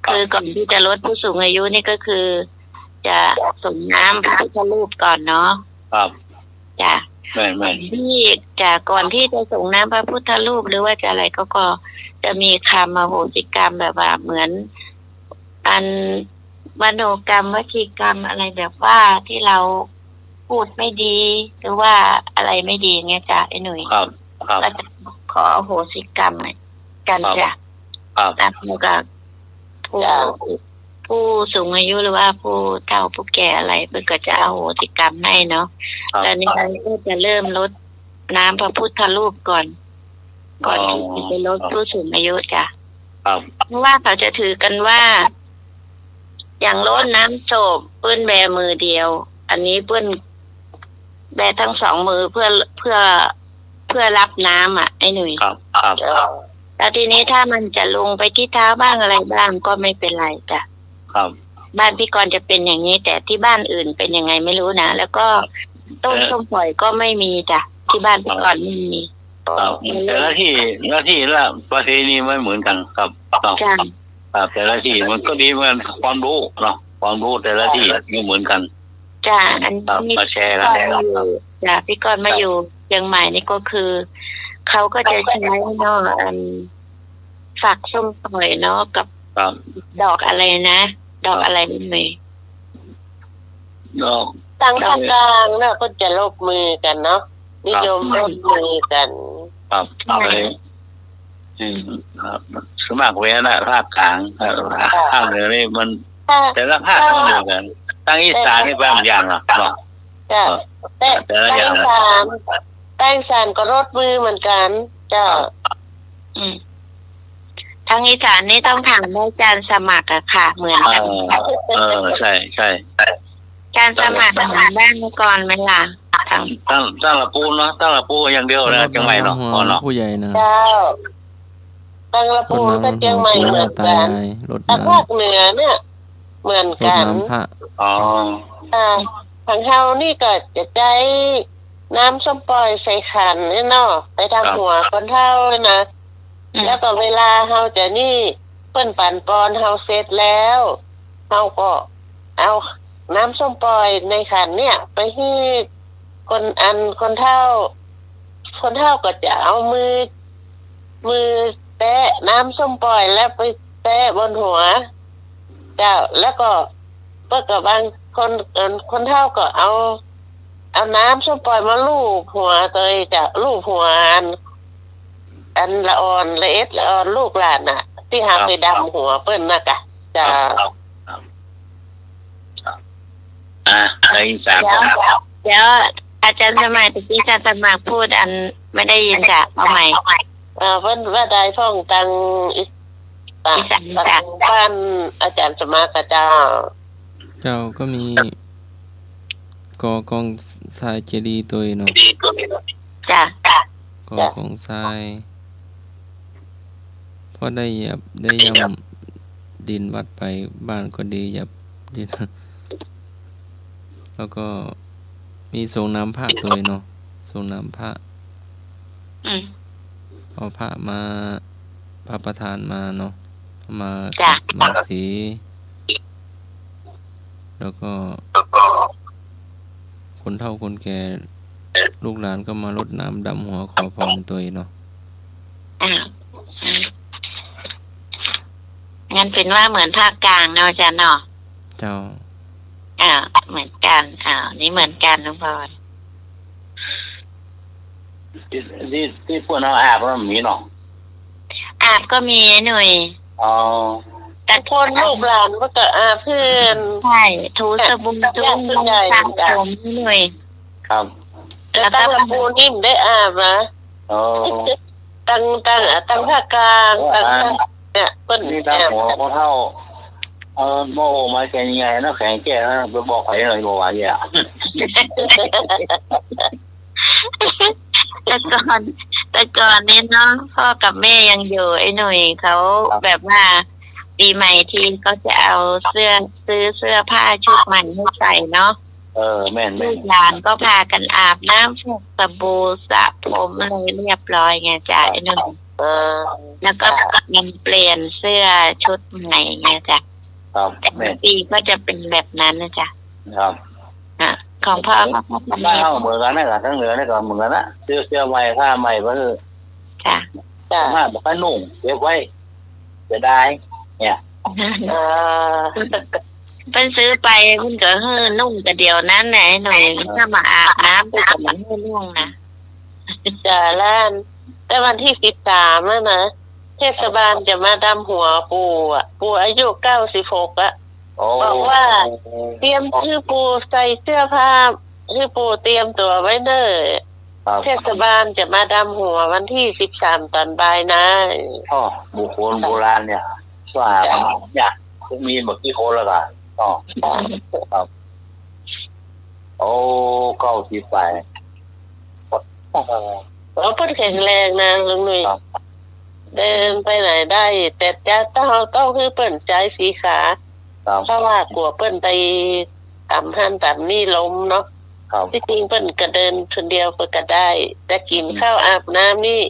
[SPEAKER 6] คือก่อนที่จะลดผู้สูงอายุนี่ก็คือ จะส่งน้ำพระพุทธรูปก่อนเนาะ
[SPEAKER 2] ครับ
[SPEAKER 6] จ้ะ
[SPEAKER 2] ไม่
[SPEAKER 6] ที่จะก่อนที่จะส่งน้ำพระพุทธรูปหรือว่าจะอะไรก็จะมีคำอโหสิกรรมแบบว่าเหมือน อันมโนกรรมวจีกรรมอะไรแบบว่าที่เราพูดไม่ดี หรือว่าอะไรไม่ดีเงี้ยจ้ะไอ้หนุ่ย
[SPEAKER 2] ครับครับ
[SPEAKER 6] ก็จะขออโหสิกรรมกันจ้ะ
[SPEAKER 2] ครับ
[SPEAKER 6] แล้วก็ผู้สูงอายุหรือว่าผู้เฒ่าผู้แก่อะไรเพื่อก็จะอโหสิกรรมให้เนาะ
[SPEAKER 2] ครับ
[SPEAKER 6] แล้วนี่ก็จะเริ่มลดน้ำพระพุทธรูปก่อนที่จะลดผู้สูงอายุจ้ะ
[SPEAKER 2] ครับ
[SPEAKER 6] เพราะว่าเขาจะถือกันว่า อย่างลดน้ำโศพเปื้อนแบมือเดียว อันนี้เปื้อนแบทั้งสองมือเพื่อรับน้ำอ่ะไอ้หนุ่ย
[SPEAKER 2] ครับครับ
[SPEAKER 6] แล้วทีนี้ถ้ามันจะลงไปที่เท้าบ้างอะไรบ้างก็ไม่เป็นไรจ้ะ
[SPEAKER 2] ครับ
[SPEAKER 6] บ้านพี่กรณ์จะเป็นอย่างนี้ แต่ที่บ้านอื่นเป็นยังไงไม่รู้นะแล้วก็ต้นส้มปล่อยก็ไม่มีจ้ะที่บ้านพี่กรณ์ไม่มี
[SPEAKER 2] ครับแต่ละที่ละประเพณีไม่เหมือนกันครับครับ
[SPEAKER 6] จ้ะ
[SPEAKER 2] ครับแต่ละที่มันก็ดีเหมือนความรู้เนาะความรู้แต่ละที่ไม่เหมือนกัน
[SPEAKER 6] จ้ะอัน
[SPEAKER 2] ครับ
[SPEAKER 6] นี้
[SPEAKER 2] มาแชร์กัน
[SPEAKER 6] พี่กรณ์มาอยู่จ้ะพี่กรณ์มาอยู่เชียงใหม่นี่ก็คือเขาก็จะใช้เนาะฝักส้มปล่อยเนาะกับ
[SPEAKER 2] ครับ
[SPEAKER 6] ดอกอะไรนะดอกอะไรไม่มี
[SPEAKER 2] เนาะ
[SPEAKER 4] ทางภาคกลางน่ะก็จะลบมือกันเนาะนิยมลบมือกัน
[SPEAKER 2] ครับเลยครับสวนมากเวนะภาคกลางภาคเหนือนี่มัน
[SPEAKER 4] ถ้า
[SPEAKER 2] แต่ละภาคไม่เหมือนกันตั้งอีสานนี่บางอย่างเนาะ
[SPEAKER 4] จ้ะแต่
[SPEAKER 2] แต่ละ
[SPEAKER 4] แต
[SPEAKER 2] อย่าง
[SPEAKER 4] งสารแตงสารก็ลดมือเหมือนกันจ้ะ
[SPEAKER 6] ทางอีสานนี่ต้องถามได้จานสมัครอะค่ะ เหมือนกัน
[SPEAKER 2] ใช่
[SPEAKER 6] จานสมัครเหมือนบ้านเมื่อก่อนไหมล่ะทาง
[SPEAKER 2] ตั้งละปูเนาะตั้งละปูอย่างเดียวนะจังไรเนาะ
[SPEAKER 5] หัว
[SPEAKER 2] เนาะ
[SPEAKER 5] ผู้ใหญ่นะ
[SPEAKER 4] เจ้าตังละ
[SPEAKER 5] ร
[SPEAKER 4] ปู
[SPEAKER 5] ด
[SPEAKER 4] นก็
[SPEAKER 5] น้ำ
[SPEAKER 4] เชียงใหม่
[SPEAKER 5] ปู่
[SPEAKER 4] เหมื
[SPEAKER 5] ย่า
[SPEAKER 4] อน
[SPEAKER 5] ตา
[SPEAKER 4] กัน
[SPEAKER 5] ยายรด
[SPEAKER 4] แต่
[SPEAKER 5] น้ำ
[SPEAKER 4] ภาคเหนือเนี่ย เหมือน
[SPEAKER 5] รด
[SPEAKER 4] กัน
[SPEAKER 5] น้ำพระ
[SPEAKER 2] อ๋อ
[SPEAKER 4] ทางเฮานี่ก็จะใช้น้ำส้มปล่อยใส่ขันนี่เนาะไปทำหัวคนเฒ่าเลยนะแล้วก็เวลาเฮาจะนี่เปิ้นปั่นปอนเฮาเสร็จแล้วเฮาก็เอาน้ำส้มปล่อยในขันเนี่ย ไปให้คนเฒ่าก็จะเอามือแตะน้ำส้มปล่อยแล้วไปแตะบนหัว เจ้าแล้วก็กับบางคนเฒ่าก็เอาน้ำส้มปล่อยมาลูบหัวตัวเองจะลูบหัวอันละอ่อนละเอ็ดละอ่อนลูกหลานน่ะ ที่หาไปดำหัวเปิ้นน่ะกะจ้า
[SPEAKER 2] ในอีสาน
[SPEAKER 6] เดี๋ยวอาจารย์สมัยตะกี้อาจารย์สมัครพูดอันไม่ได้ยินจ้ะเอาใหม่
[SPEAKER 4] เพิ่นว่าได้ท่องตังตังบ้านอาจารย์สมากับเจ้า
[SPEAKER 5] เจ้าก็มีกองทรายเจดีย์ตัวเนาะ
[SPEAKER 6] จ้ะ
[SPEAKER 5] กองทรายพอได้เหยียบได้ยำดินวัดไปบ้านก็ดีเหยียบดิน แล้วก็มีส่งน้ำพระตัวเนาะส่งน้ำพระ เอาพระมาพระประธานมาเนาะมา
[SPEAKER 6] จ้ะ
[SPEAKER 5] มาสีแล้วก็ คนเฒ่าคนแก่ลูกหลานก็มารดน้ำดำหัวขอพรตัวเนาะ
[SPEAKER 6] งั้นเป็นว่าเหมือนภาคกลางเนาะอาจารย์เนาะ
[SPEAKER 5] เจ้า
[SPEAKER 6] เหมือนกันนี่เหมือนกันน้องพร
[SPEAKER 2] ที่พวกเราอาบมันมีเนาะ
[SPEAKER 6] อาบก็มีหน่อย
[SPEAKER 2] อ๋อ
[SPEAKER 6] แต่
[SPEAKER 4] คนลูกหลานก็จะเพื่อน
[SPEAKER 6] ใช่ถูสบู่ถูมือสระผมหน่อย
[SPEAKER 2] ครับ
[SPEAKER 6] แล้วก็
[SPEAKER 4] ตั้งลำพูนนี่มันได้อาบนะ
[SPEAKER 2] อ๋อ
[SPEAKER 4] ตั้งภาคกลางเนี่ยเปิ้น
[SPEAKER 2] นี่ตั้งหัวเขาเท่าโมมาแกยังไงนะแข็งแก่นะไปบอกใครหน่อยบอกว่าเนี่ย
[SPEAKER 6] แต่ก่อนนี้เนาะพ่อกับแม่ยังอยู่ไอ้หนุ่ยเขาแบบว่าปีใหม่ทีเขาจะเอาซื้อเสื้อผ้าชุดใหม่ให้ใส่เนาะ
[SPEAKER 2] แม่น
[SPEAKER 6] ลูกหลานก็พากันอาบน้ำพวกสบู่สระผมอะไรเรียบร้อยไงจ้ะไอ้หนุ่ย
[SPEAKER 4] เออ
[SPEAKER 6] แล้วก็มันเปลี่ยนเสื้อชุดใหม่ไงจ้ะ
[SPEAKER 2] ครับ
[SPEAKER 6] แต่
[SPEAKER 2] แม่น
[SPEAKER 6] ปีก็จะเป็นแบบนั้นนะจ๊ะ
[SPEAKER 2] ครับ
[SPEAKER 6] ของพ่อก็ทำ
[SPEAKER 2] บ้านเฮาเหมือนกันนะทั้งเหนือนี่ก็เหมือนกันนะเสื้อใหม่ผ้าใหม่ก็คือ
[SPEAKER 6] จ้ะ
[SPEAKER 4] จ้ะ
[SPEAKER 2] ผ้าบ่ค่อยนุ่งเก็บไว้จะได้
[SPEAKER 4] เออ
[SPEAKER 6] เพิ่นซื้อไปเพิ่นก็นุ่งแต่เดียวนั้นแหละไอ้หน่อยถ้ามาอาบน้ำไปกับมันให้นุ่งนะ
[SPEAKER 4] จ้ะล้านแต่วันที่13แล้วนะเทศบาลจะมาดำหัวปู่อ่ะปู่อายุ96อ่ะ
[SPEAKER 2] โอ้
[SPEAKER 4] บอกว่า เตรียมชื่อปู่ใส่เสื้อผ้าชื่อปู่เตรียมตัวไว้เนอะ
[SPEAKER 2] ครับ
[SPEAKER 4] เทศบาลจะมาดำหัววันที่13ตอนบ่ายนะ
[SPEAKER 2] อ๋อบุคคลโบราณเนี่ยว่าอยากมีหมดกี่คนแล้วกันอ๋อครับโอ้90ไป
[SPEAKER 4] เราเพิ่นแข็งแรงนะลุงหนุ่ยเดินไปไหนได้ แต่จะต้องคือเปิ้นใจสีขา
[SPEAKER 2] ครับ
[SPEAKER 4] เพราะว่ากลัวเปิ้นไปต่ำหันต่ำนี่ล้มเนาะ
[SPEAKER 2] ครับ
[SPEAKER 4] ที่จริงเปิ้นก็เดินคนเดียวเปิ้นก็ได้ แต่กินข้าวอาบน้ำนี่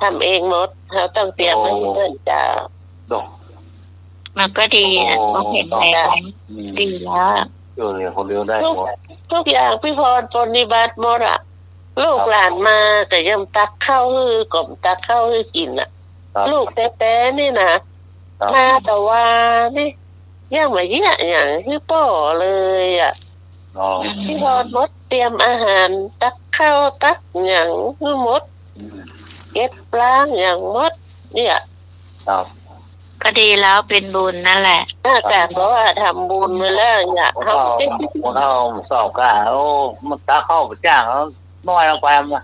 [SPEAKER 4] ทำเองหมดเราต้องเตรียมให้เปิ้นจ้า
[SPEAKER 2] ดอก
[SPEAKER 6] มันก็ดีนะก็เห็นแล้วดีแล้ว
[SPEAKER 2] อยู่เนี่ยคนเดียวได้หมด
[SPEAKER 4] ทุกอย่างพี่พรปฏิบัติหมดอะลูกหลานมาแต่ยังตักข้าวให้กล่อมตักข้าวให้กินอะ
[SPEAKER 2] ครับ
[SPEAKER 4] ลูกแต่นี่นะครับ มาแต่ว่านี่ยังมาเยี่ยอย่างที่ป่อเลยอ่ะ
[SPEAKER 2] อ๋อ
[SPEAKER 4] พี่พรมดเตรียมอาหารตักข้าวตักอย่างคือมดเก็บปลาอย่างมดเนี่ย
[SPEAKER 2] ครับ
[SPEAKER 6] ก็ดีแล้วเป็นบุญนั่นแหละ
[SPEAKER 4] ถ้าแต่เพราะว่าทำบุญมาแล้วอยาก
[SPEAKER 2] คน
[SPEAKER 4] ทำ
[SPEAKER 2] เราสอบกะโอ้มันตาเข้าไปจ้างเขาน้อยลงไปมัน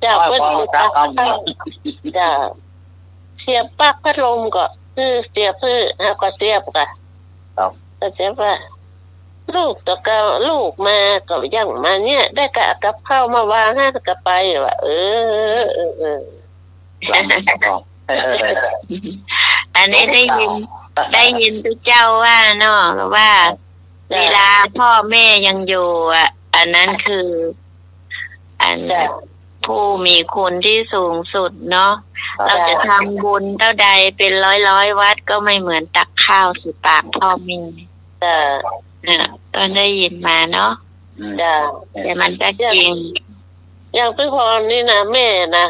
[SPEAKER 4] จะเปิ้นไปตักข้าวจะเสียบปลั๊กพัดลมก็คือเสียบคือแล้วก็เสียบก็ก็เสียบว่าลูกตะเกาลูกมาก็ยังมาเนี่ย ได้กะกับข้าวมาวางให้ก็ไปว่า
[SPEAKER 6] อันนี้ได้ยินทุกเจ้าว่าเนาะว่าเวลาพ่อแม่ยังอยู่อ่ะ อันนั้นคือ อันผู้มีคุณที่สูงสุดเนาะเราจะทำบุญเท่าใดเป็นร้อยวัดก็ไม่เหมือนตักข้าวสู่ปากพ่อแม่ก็ได้ยินมาเนาะ
[SPEAKER 4] จ้ะ
[SPEAKER 6] แต่มันก็จริง
[SPEAKER 4] อย่างพี่พรนี่นะแม่นะ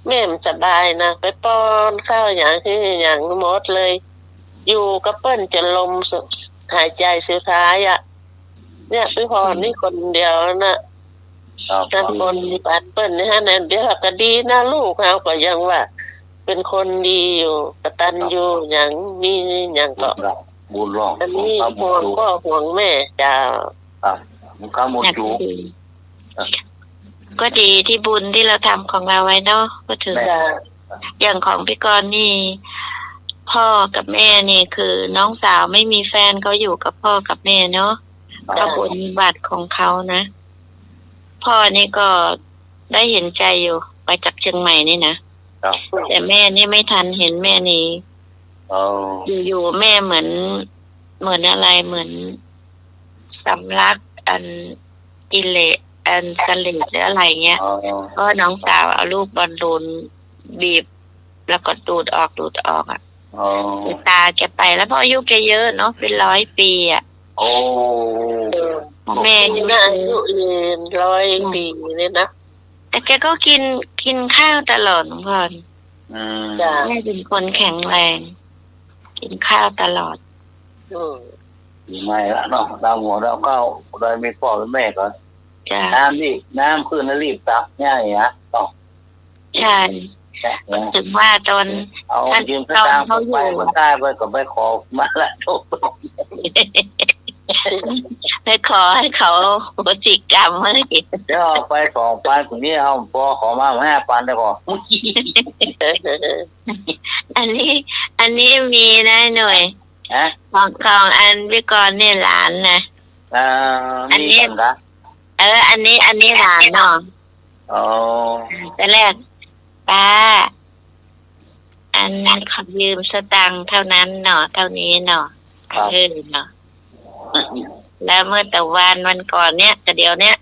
[SPEAKER 4] แม่มันสบายนะไปป้อนข้าวอย่างที่อย่างหมดเลย อยู่กับเปิ้นจะลมหายใจสุดท้ายอ่ะเนี่ยพี่พรนี่คนเดียวนะทั้งคนปัดเปิ้นนี่ฮะนั่นเดี๋ยวก็ดีนะลูกเขาก็ยังว่า เป็นคนดีอยู่กตัญญูอย่างมีอย่างก็
[SPEAKER 2] บุญร้อง
[SPEAKER 4] อันนี้ห่วงพ่อห่วงแม่จ้า
[SPEAKER 2] มุขมุจู
[SPEAKER 6] ก็ดีที่บุญที่เราทำของเราไว้เนาะก็ถือ
[SPEAKER 4] จ้า
[SPEAKER 6] อย่างของพี่กรณ์นี่ พ่อกับแม่นี่คือน้องสาวไม่มีแฟนเขาอยู่กับพ่อกับแม่เนาะก็บุญบัตรของเขานะพ่อนี่ก็ได้เห็นใจอยู่ไปจากเชียงใหม่นี่นะแต่แม่นี่ไม่ทันเห็นแม่นี่อยู่แม่เหมือนอะไรเหมือนสำลักอันกิเลสอันสลิดหรืออะไรเงี้ยก็น้องสาวเอาลูกบอลลูนบีบแล้วก็ดูดออกอ่ะตาแกไปแล้วเพราะอายุแกเยอะเนาะเป็น100 ปีอ่ะ
[SPEAKER 2] โอ้
[SPEAKER 6] แม่ยังไม่
[SPEAKER 4] น่าอายุยืน100 ปีเลยนะ
[SPEAKER 6] แต่แกก็กินข้าวตลอดน้องพร
[SPEAKER 4] จ้า
[SPEAKER 6] แม่เป็นคนแข็งแรง กินข้าวตลอด
[SPEAKER 2] ไม่ละเนาะดาวหัวดาวเก้าโดยมีพ่อเป็นแม่ก่อน
[SPEAKER 6] จ้ะ
[SPEAKER 2] น้ำขึ้นแล้วรีบตักง่ายฮะต้อง
[SPEAKER 6] ใช่ถึงว่าตอน
[SPEAKER 2] เอายืมกระตังไปก็ได้ไปก็ไปขอมาละโชค
[SPEAKER 6] ไปขอให้เขาโหสิกรรมให้
[SPEAKER 2] เดี๋ยวไป2,000คนนี้เอาพอขอมา5,000ได้ก่อน
[SPEAKER 6] อันนี้มีนะหน่วย
[SPEAKER 2] ฮะ
[SPEAKER 6] ของอันพี่กรณ์เนี่ยหลานนะ
[SPEAKER 2] มีกันนะ
[SPEAKER 6] อันนี้หลานเนาะ
[SPEAKER 2] อ๋อ
[SPEAKER 6] แต่แรกป้าอันขอยืมสตังค์เท่านั้นเนาะเท่านี้เนาะเนาะแล้วเมื่อแต่วันก่อนเนี้ยแต่เดี๋ยวเนี้ย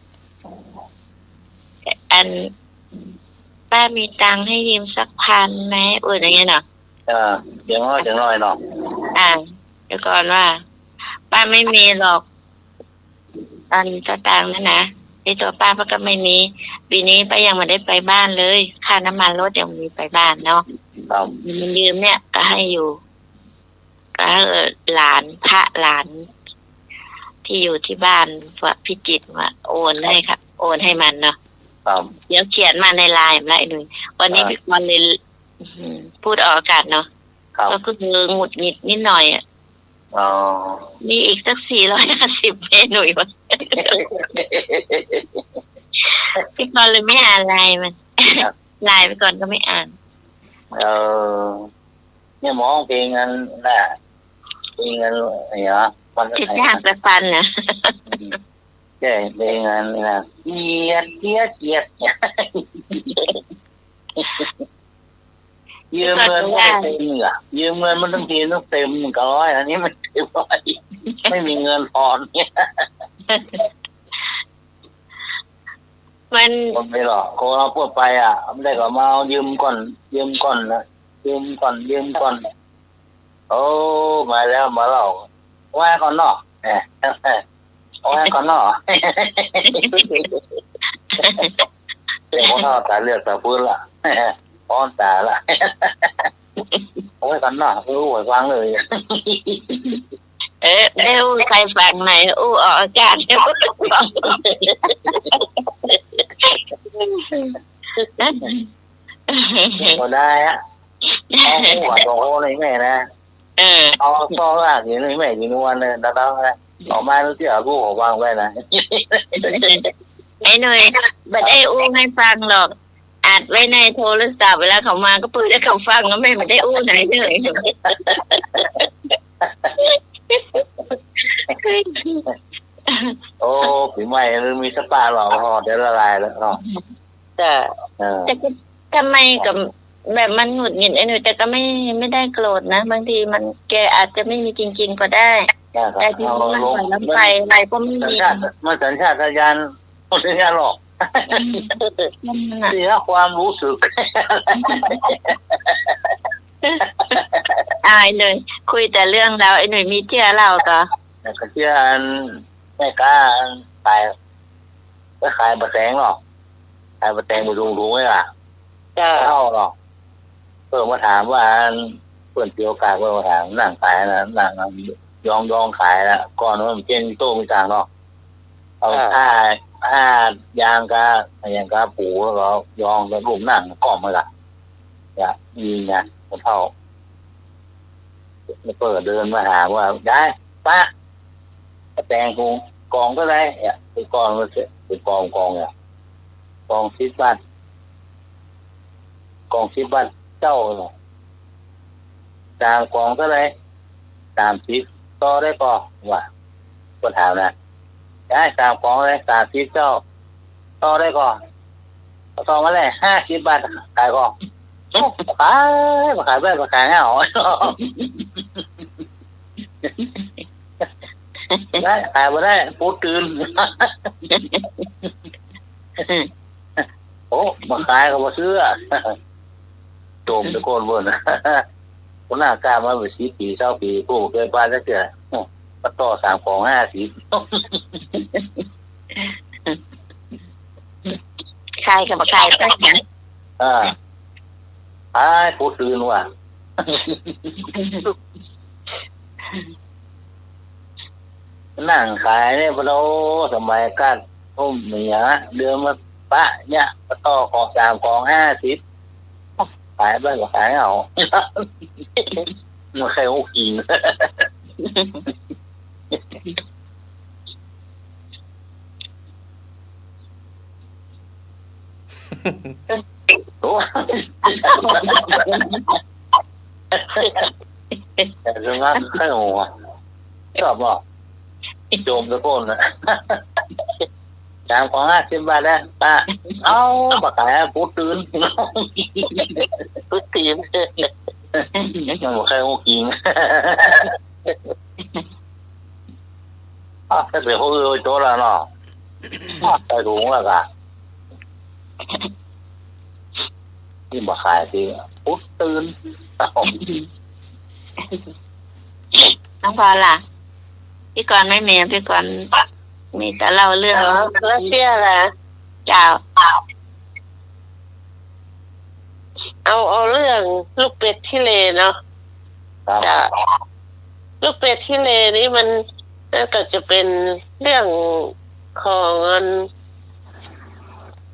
[SPEAKER 6] อันป้ามีตังค์ให้ยืมสัก1,000ไหมอย่างเงี้ยเนาะ
[SPEAKER 2] เดี๋ยวน้อยเนาะ
[SPEAKER 6] เดี๋ยวก่อนว่าป้าไม่มีหรอกอันสตางค์นั่นนะในตัวป้าก็ไม่มีปีนี้ป้ายังไม่ได้ไปบ้านเลยค่าน้ำมันรถยังมีไปบ้านเนาะมันยืมเนี่ยก็ให้อยู่ก็หลานพระหลานที่อยู่ที่บ้านว่าพิจิตรว่าโอนให้ครับโอนให้มันเนาะเดี๋ยวเขียนมาในไลน์อะไรหน่อยวันนี้พี่กรณ์เลยพูดออกอากาศเนาะก็คือหงุดหงิดนิดหน่อยอ่ะมีอีกสัก450เมนูวะพี่กรณ์เลยไม่อ่านไลน์มันไลน์ไปก่อนก็ไม่อ่าน
[SPEAKER 2] เนี่ยมองเพลงนั้นน่ะเพลงนั้นอะไรอ่ะมัน
[SPEAKER 6] จะจ้างไปฟันนะ
[SPEAKER 2] ใช่เพลงนั้นนะเกียดยืมเงินไม่เต็มอ่ะยืมเงินมันต้องเต็ม100อันนี้มันเต็มร้อยไม่มีเงินพอเนี่ย
[SPEAKER 6] มัน
[SPEAKER 2] ไม่หรอกคนเราพูดไปอ่ะไม่ได้ก็มาเอายืมก่อนนะยืมก่อนโอ้มาแล้วมาเราว่าก่อนเนาะว่าก่อนเนาะเดี๋ยวเขาตาเลือกตาพื้นละป้อนตาละโอ้ยกันเนาะรู้ไว้ฟังเลย
[SPEAKER 6] ไม่รู้ใครฟังไหนออกอากาศ
[SPEAKER 2] ก็ได้อะเอาหัวตรงเขาเลยแม่นะเอาซ้ออ่ะอย่างนี้แม่ยิงวันเลยตานะออกมาแล้วที่เอาลูกวางไว้นะ
[SPEAKER 6] ไอ้หน่อยบัดไอ้ให้ฟังหรอกอัดไว้ในโทรศัพท์เวลาเขามาก็ปืนให้เขาฟังก็ไม่ได้ไหนเลย
[SPEAKER 2] โอ้ผีใหม่หรือมีสปาหรอพอเดี๋ยวละลายแล้วเนาะ
[SPEAKER 6] แต่ทำไมกับแบบมันหงุดหงิดไอ้หนูแต่ก็ไม่ได้โกรธนะบางทีมันแกอาจจะไม่มีจริงๆก็ได้แต่ที่มันปล่อยน้ำไฟอะไรก็ไม่มี
[SPEAKER 2] มันสัญชาตญาณหรอกเสียความรู้สึก
[SPEAKER 6] อายเลยคุยแต่เรื่องเราไอ้หนุ่ยมีเชื่อเราก็
[SPEAKER 2] เชื่อไม่กล้าตายก็ขายบะแสงหรอกขายบะแสงมาดูไหมล่ะเข้าหรอกเพิ่มมาถามว่าเพื่อนเตียวกาเพิ่มมาถามนั่งขายนะนั่งยองขายนะก่อนว่ามันเจนโต้มีต่างหรอกเอาผ้ายางกาปูแล้วก็ยองแล้วรูปนั่งก้อมมาละอย่ายิงนะคนเท่าเปิดเดินมาหาว่าได้ป้าแตงกองก็ได้เนี่ยเป็นกองมันเป็นกองเนี่ยกองซิดบ้านเจ้าเนี่ยจางกองก็ได้30ต่อได้ก็ว่าก็ถามนะได้3กองเลย30เจ้าต่อได้ก็ต่อมาเลย50 บาทขายก็ขายแบบขายให้หรอได้ขายมาได้พูดตื่นโอ้มาขายก็มาซื้อโจมตะโกนเบิ่นคนหน้ากล้ามาเป็น10 ปี20 ปีผู้เคยบ้านแล้วเจ้าก็ต่อ3กอง50
[SPEAKER 6] ขายกับขายได้ไง
[SPEAKER 2] พูดตื่นว่ะนั่งขายเนี่ยพอเราสมัยกันพุ่มเหนียเดือนมาปะเนี่ยมาต่อของ3กอง50ขายบ้างก็ขายเอามันใครโอ้กินโอ้แต่เรื่องนั้นใครโอ้ชอบบ่โจมตะโกนนะ ของ50 บาทนะป้าเอาปากกาปูตื่น
[SPEAKER 4] พุทธีน
[SPEAKER 2] ยังบอกใครโง่กิงถ้าเกิดเขาโจแล้วเนาะไปถุงแล้วก็ที่บอกขายที่ปุ๊บตื่น
[SPEAKER 6] น้องพอล่ะพี่กรณ์ไม่มีพี่กรณ์มีแต่เล่าเรื่อง
[SPEAKER 4] แล้วเชื่อละ
[SPEAKER 6] เจ้า
[SPEAKER 4] เอาเรื่องลูกเป็ดที่เลเนาะ
[SPEAKER 2] ครับ
[SPEAKER 4] จ้ะลูกเป็ดที่เลนี่มันก็จะเป็นเรื่องของ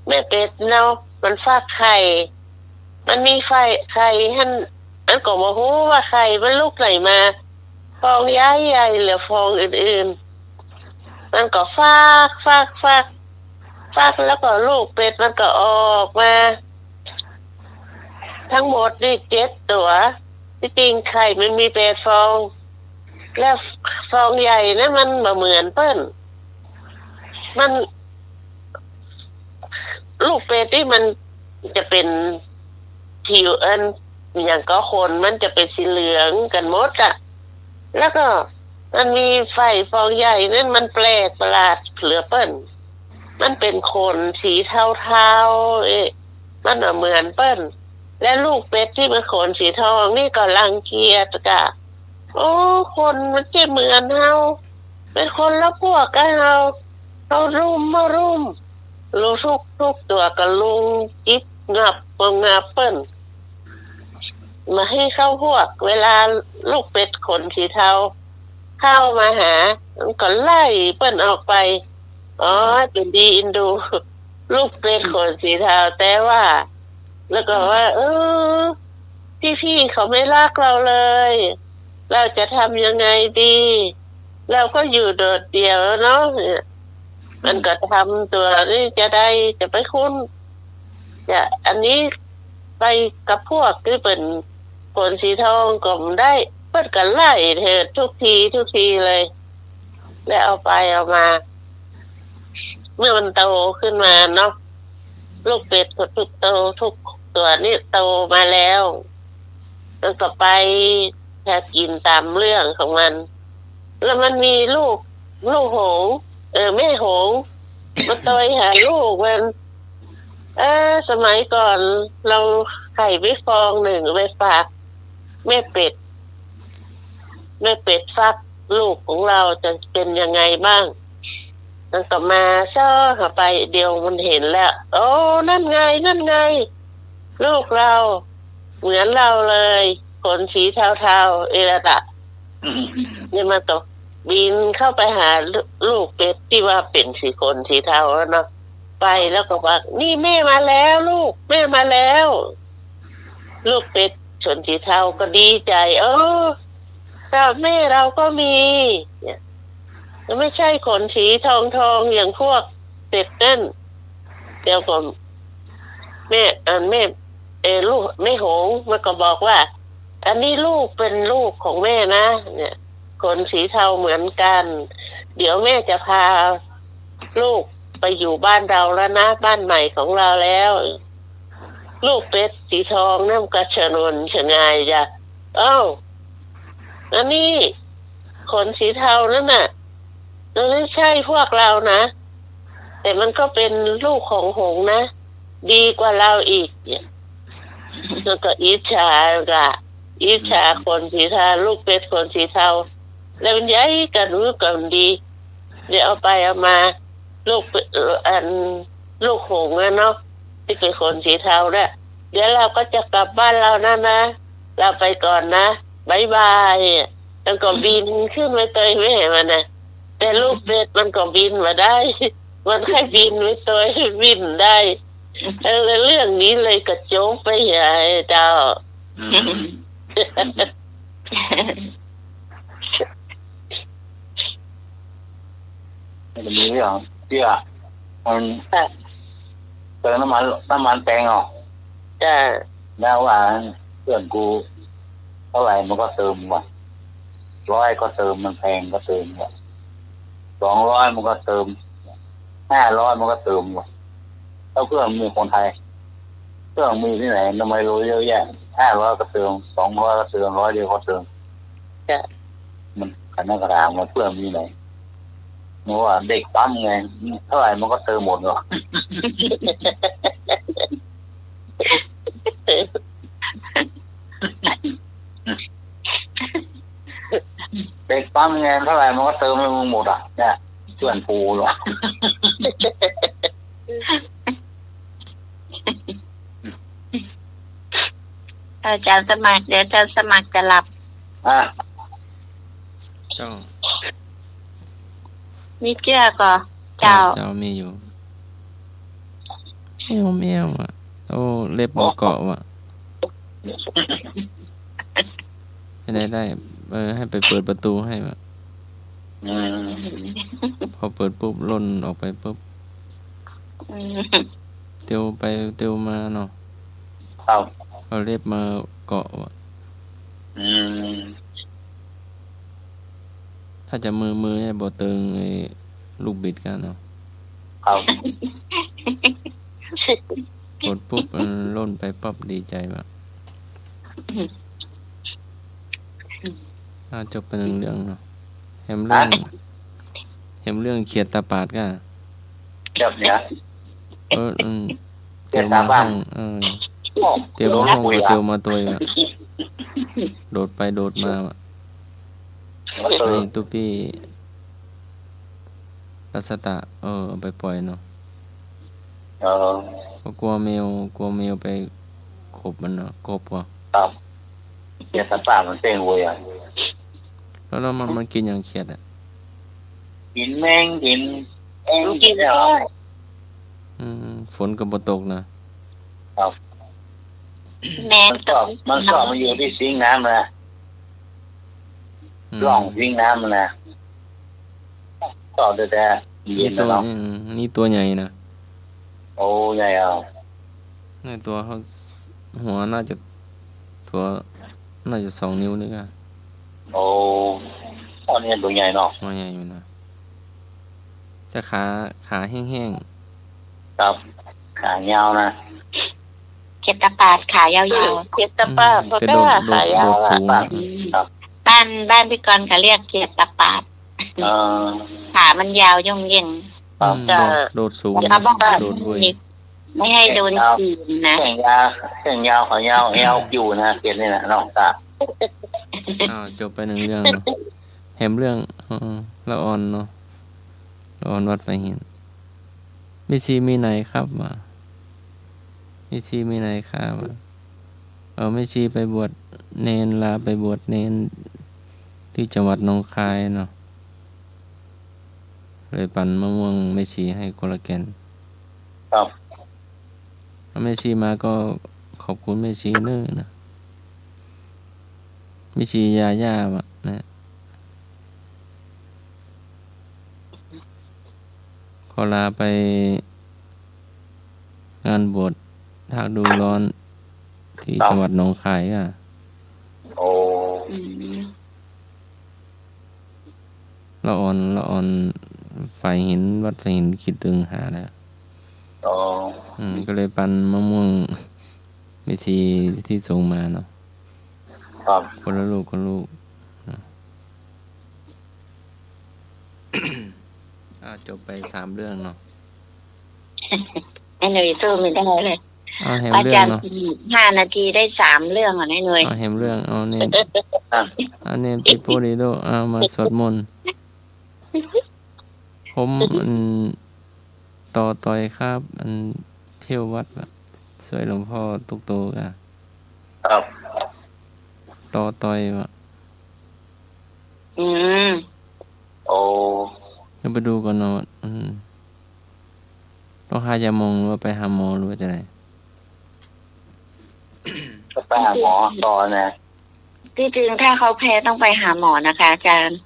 [SPEAKER 4] แม่เป็ดเนาะมันฟักไข่มันมีไข่อันก็มาฮู้ว่าไข่มันลูกไหนมาฟองใหญ่ๆหรือฟองอื่นๆมันก็ฟักแล้วก็ลูกเป็ดมันก็ออกมาทั้งหมดนี่7 ตัวที่จริงไข่มันมี8 ฟองแล้วฟองใหญ่นะมันเหมือนเปิ้นมันลูกเป็ดที่มันจะเป็นผิวอย่างก็คนมันจะเป็นสีเหลืองกันหมดอะแล้วก็มันมีไฟฟองใหญ่นั่นมันแปลกประหลาดเหลือเปิ้นมันเป็นขนสีเทาๆมันเหมือนเปิ้นและลูกเป็ดที่มันขนสีทองนี่ก็รังเกียจกะโอ้คนมันจะเหมือนเฮาเป็นคนละพวกกันเฮารุมลูกทุกตัวก็ลุงจิ๊บงับเปิ้นมาให้เข้าพวกเวลาลูกเป็ดขนสีเทาเข้ามาหามันก็ไล่เปิ้นออกไปอ๋อเป็นดีอินดูลูกเป็ดขนสีเทาแต่ว่าแล้วก็ว่าพี่เขาไม่รักเราเลยเราจะทำยังไงดีเราก็อยู่โดดเดี่ยวเนาะมันก็ทำตัวนี่จะไปคุ้นจะอันนี้ไปกับพวกที่เป็นขนสีทองก็ได้เปิดกันไล่เถิดทุกทีเลยแล้วเอามาเมื่อมันโตขึ้นมาเนาะลูกเป็ดก็ทุกตัวนี่โตมาแล้วมันก็ไปแค่กินตามเรื่องของมันแล้วมันมีลูกหงส์แม่หงส์มาต่อยหาลูกมันสมัยก่อนเราไข่ไปฟองหนึ่งไปฝากแม่เป็ดฟักลูกของเราจะเป็นยังไงบ้างมันก็มาซ่อหาไปเดียวมันเห็นแล้วโอ้นั่นไงลูกเราเหมือนเราเลยขนสีเทาๆระดับนี่มันก็บินเข้าไปหาลูกเป็ดที่ว่าเป็นสีขนสีเทาแล้วเนาะไปแล้วก็บอกนี่แม่มาแล้วลูกแม่มาแล้วลูกเป็ดขนสีเทาก็ดีใจเราแม่เราก็มีเนี่ยไม่ใช่ขนสีทองอย่างพวกเป็ดนั่นเดี๋ยวก่อนแม่ลูกแม่หงส์มันก็บอกว่าอันนี้ลูกเป็นลูกของแม่นะเนี่ยขนสีเทาเหมือนกันเดี๋ยวแม่จะพาลูกไปอยู่บ้านเราแล้วนะบ้านใหม่ของเราแล้วลูกเป็ดสีทองนั่นก็ชงายจ้ะอันนี้ขนสีเทานั่นน่ะมันไม่ใช่พวกเรานะแต่มันก็เป็นลูกของหงส์นะดีกว่าเราอีกเนี่ยแล้วก็อิจฉาคนสีเทาลูกเป็ดคนสีเทาแล้วมันใหญ่กันรู้กันดีเดี๋ยวเอามาลูกหงส์เนาะที่เป็นคนสีเทาเนี่ยเดี๋ยวเราก็จะกลับบ้านเรานะเราไปก่อนนะบ๊ายบายแล้วก็บินขึ้นไปเตยแม่มันนะแต่ลูกเป็ดมันก็บินมาได้มันแค่บินไปเตยบินได้เรื่องนี้เลยกระโจมไปใหญ่เจ้า
[SPEAKER 2] มันมีเรื่องที่มันเติมน้ำมันแปลงออก
[SPEAKER 4] จ้ะ
[SPEAKER 2] แล้วว่าเพื่อนกูเท่าไหร่มันก็เติมว่ะ100ก็เติมมันแพงก็เติมว่ะ200มันก็เติม 500มันก็เติมหมดถ้าเครื่องมีคนไทยเครื่องมีที่ไหนทำไมรู้เยอะแยะ500ก็เติม200ก็เติม100เดียวก็เติม
[SPEAKER 4] จ้ะ
[SPEAKER 2] มันกันนักกระดาษมันเพื่อมีไหนเพราะว่าเด็กปั๊มไงเท่าไหร่มันก็เติมหมดหรอกเด็กปั๊มไงเท่าไหร่มันก็เติมให้มึงหมดอ่ะเนี่ยเพื่อนปูหรอก
[SPEAKER 6] อาจารย์สมัครเดี๋ยวอาจารย์สมัครจะหลับ
[SPEAKER 2] อ่ะ
[SPEAKER 5] เจ้า
[SPEAKER 6] มีเจ้าก็เจ้า
[SPEAKER 5] เจ้ามีอยู่แมวอ่ะโอ้เล็บมาเกาะว่ะได้ให้ไปเปิดประตูให้ว่ะ
[SPEAKER 2] อืม
[SPEAKER 5] พอเปิดปุ๊บล่นออกไปปุ๊บเตียวไปเตียวมาเนาะ
[SPEAKER 2] ครับ
[SPEAKER 5] เอาเล็บมาเกาะว่ะ
[SPEAKER 2] อืม
[SPEAKER 5] ถ้าจะมือให้บ่เติงไอ้ลูกบิดกันเนาะ
[SPEAKER 2] ครับ
[SPEAKER 5] กดปุ๊บมันล่นไปปั๊บดีใจว่ะจบไปหนึ่งเรื่องเนาะแฮมเรื่องเขียดตาปาดก็
[SPEAKER 2] เจ็บเนี่ย
[SPEAKER 5] เตียวมาห้องเตียวมาห้องกับเตียวมาตัวอ่ะโดดไปโดดมาว่ะไอ้ตุ๊ปี้รัสตะเอาไปปล่อยเนาะก็กลัวแมวไปขบมันเนาะกบว่ะ
[SPEAKER 2] ครับเจ็บตาปากมันเต้งวยอ่ะ
[SPEAKER 5] แล้วมันกินอย่างเขียดอ่ะ
[SPEAKER 2] กินแมงกินเองกินแล้ว
[SPEAKER 5] ฝนก็บ่ตกนะ
[SPEAKER 6] แม่
[SPEAKER 2] มันชอบมันอยู่ที่ซิงน้ำนะร่องซิงน้ำนะชอบแต่เย็นนะเนาะ
[SPEAKER 5] นี่ตัวใหญ่นะ
[SPEAKER 2] โอ้ใหญ่อ่ะ
[SPEAKER 5] ในตัวเขาหัวน่าจะ2 นิ้วนึกอ่ะ
[SPEAKER 2] โอ้ตอนนี้ตัวใหญ่เนาะ
[SPEAKER 5] หัวใหญ่อยู่นะแต่ขาแห้ง
[SPEAKER 2] ครับขายาวนะ
[SPEAKER 6] เจ็ดตาปาดขายาว
[SPEAKER 4] เจ็ดตะปาเพราะ
[SPEAKER 5] กระ
[SPEAKER 4] ก็
[SPEAKER 5] โดด
[SPEAKER 4] ขายาว
[SPEAKER 5] สูง
[SPEAKER 6] ๆบ้านพี่กรณ์เขาเรียกเจ็ดตาปาด
[SPEAKER 2] เออ
[SPEAKER 6] ขามันยาวย่งเย่ง
[SPEAKER 5] โดดสูง
[SPEAKER 6] เขาบอกว่า
[SPEAKER 5] โดดเว้ย
[SPEAKER 6] ไม่ให้โดนขีดนะ
[SPEAKER 2] แข่งยาวขายาวเอวอยู่นะเขียนนี่นะน้องตา
[SPEAKER 5] จบไปหนึ่งเรื่องเนาะแฮมเรื่องละอ่อนเนาะละอ่อนวัดไฟหินมีชีมีไหนครับวะมีชีมีไหนครับวะไม่ชีไปบวชเนนลาไปบวชเนนที่จังหวัดหนองคายเนาะเลยปั่นมะม่วงไม่ชีให้คนละแกน
[SPEAKER 2] ครับ
[SPEAKER 5] ถ้าไม่ชีมาก็ขอบคุณไม่ชีเนื้อนะไม่ชียาย่าวะนะขอลาไปงานบวชทากดูร้อนที่จังหวัดหนองคายอ่ะ
[SPEAKER 2] โอ้
[SPEAKER 5] ละอ่อนไฟหินวัดไฟหินคิดตึงหาแล้ว
[SPEAKER 2] โอ้
[SPEAKER 5] ก็เลยปั่นมะม่วงไม่ชีที่ส่งมาเนาะ
[SPEAKER 2] ครับ
[SPEAKER 5] คนละลูกจบไป3 เรื่องเนาะ
[SPEAKER 6] ไอ้หนุ่ยสู้ไม่ได้เลย
[SPEAKER 5] แฮม
[SPEAKER 6] อา
[SPEAKER 5] เรื่อ
[SPEAKER 6] จาง รย์
[SPEAKER 5] เนาะ
[SPEAKER 6] 5 นาทีได้3 เรื่องอ่ะไอ้หนุ่ย
[SPEAKER 5] แฮมเรื่องเนมปิโปลิโดมาสวดมนต์ผมต่อยครับเที่ยววัดช่วยหลวงพ่อตุกโตกะ
[SPEAKER 2] ครับ
[SPEAKER 5] ต่อยว่ะ
[SPEAKER 2] โอ้
[SPEAKER 5] จะไปดูก่อนเนาะต้องหายาหมองหรือว่าไปหาหมอหรือว่าจะไหน
[SPEAKER 2] ก็ไปหาหมอต่อนะ
[SPEAKER 6] ที่จริงถ้าเขาแพ้ต้องไปหาหมอนะคะอาจารย์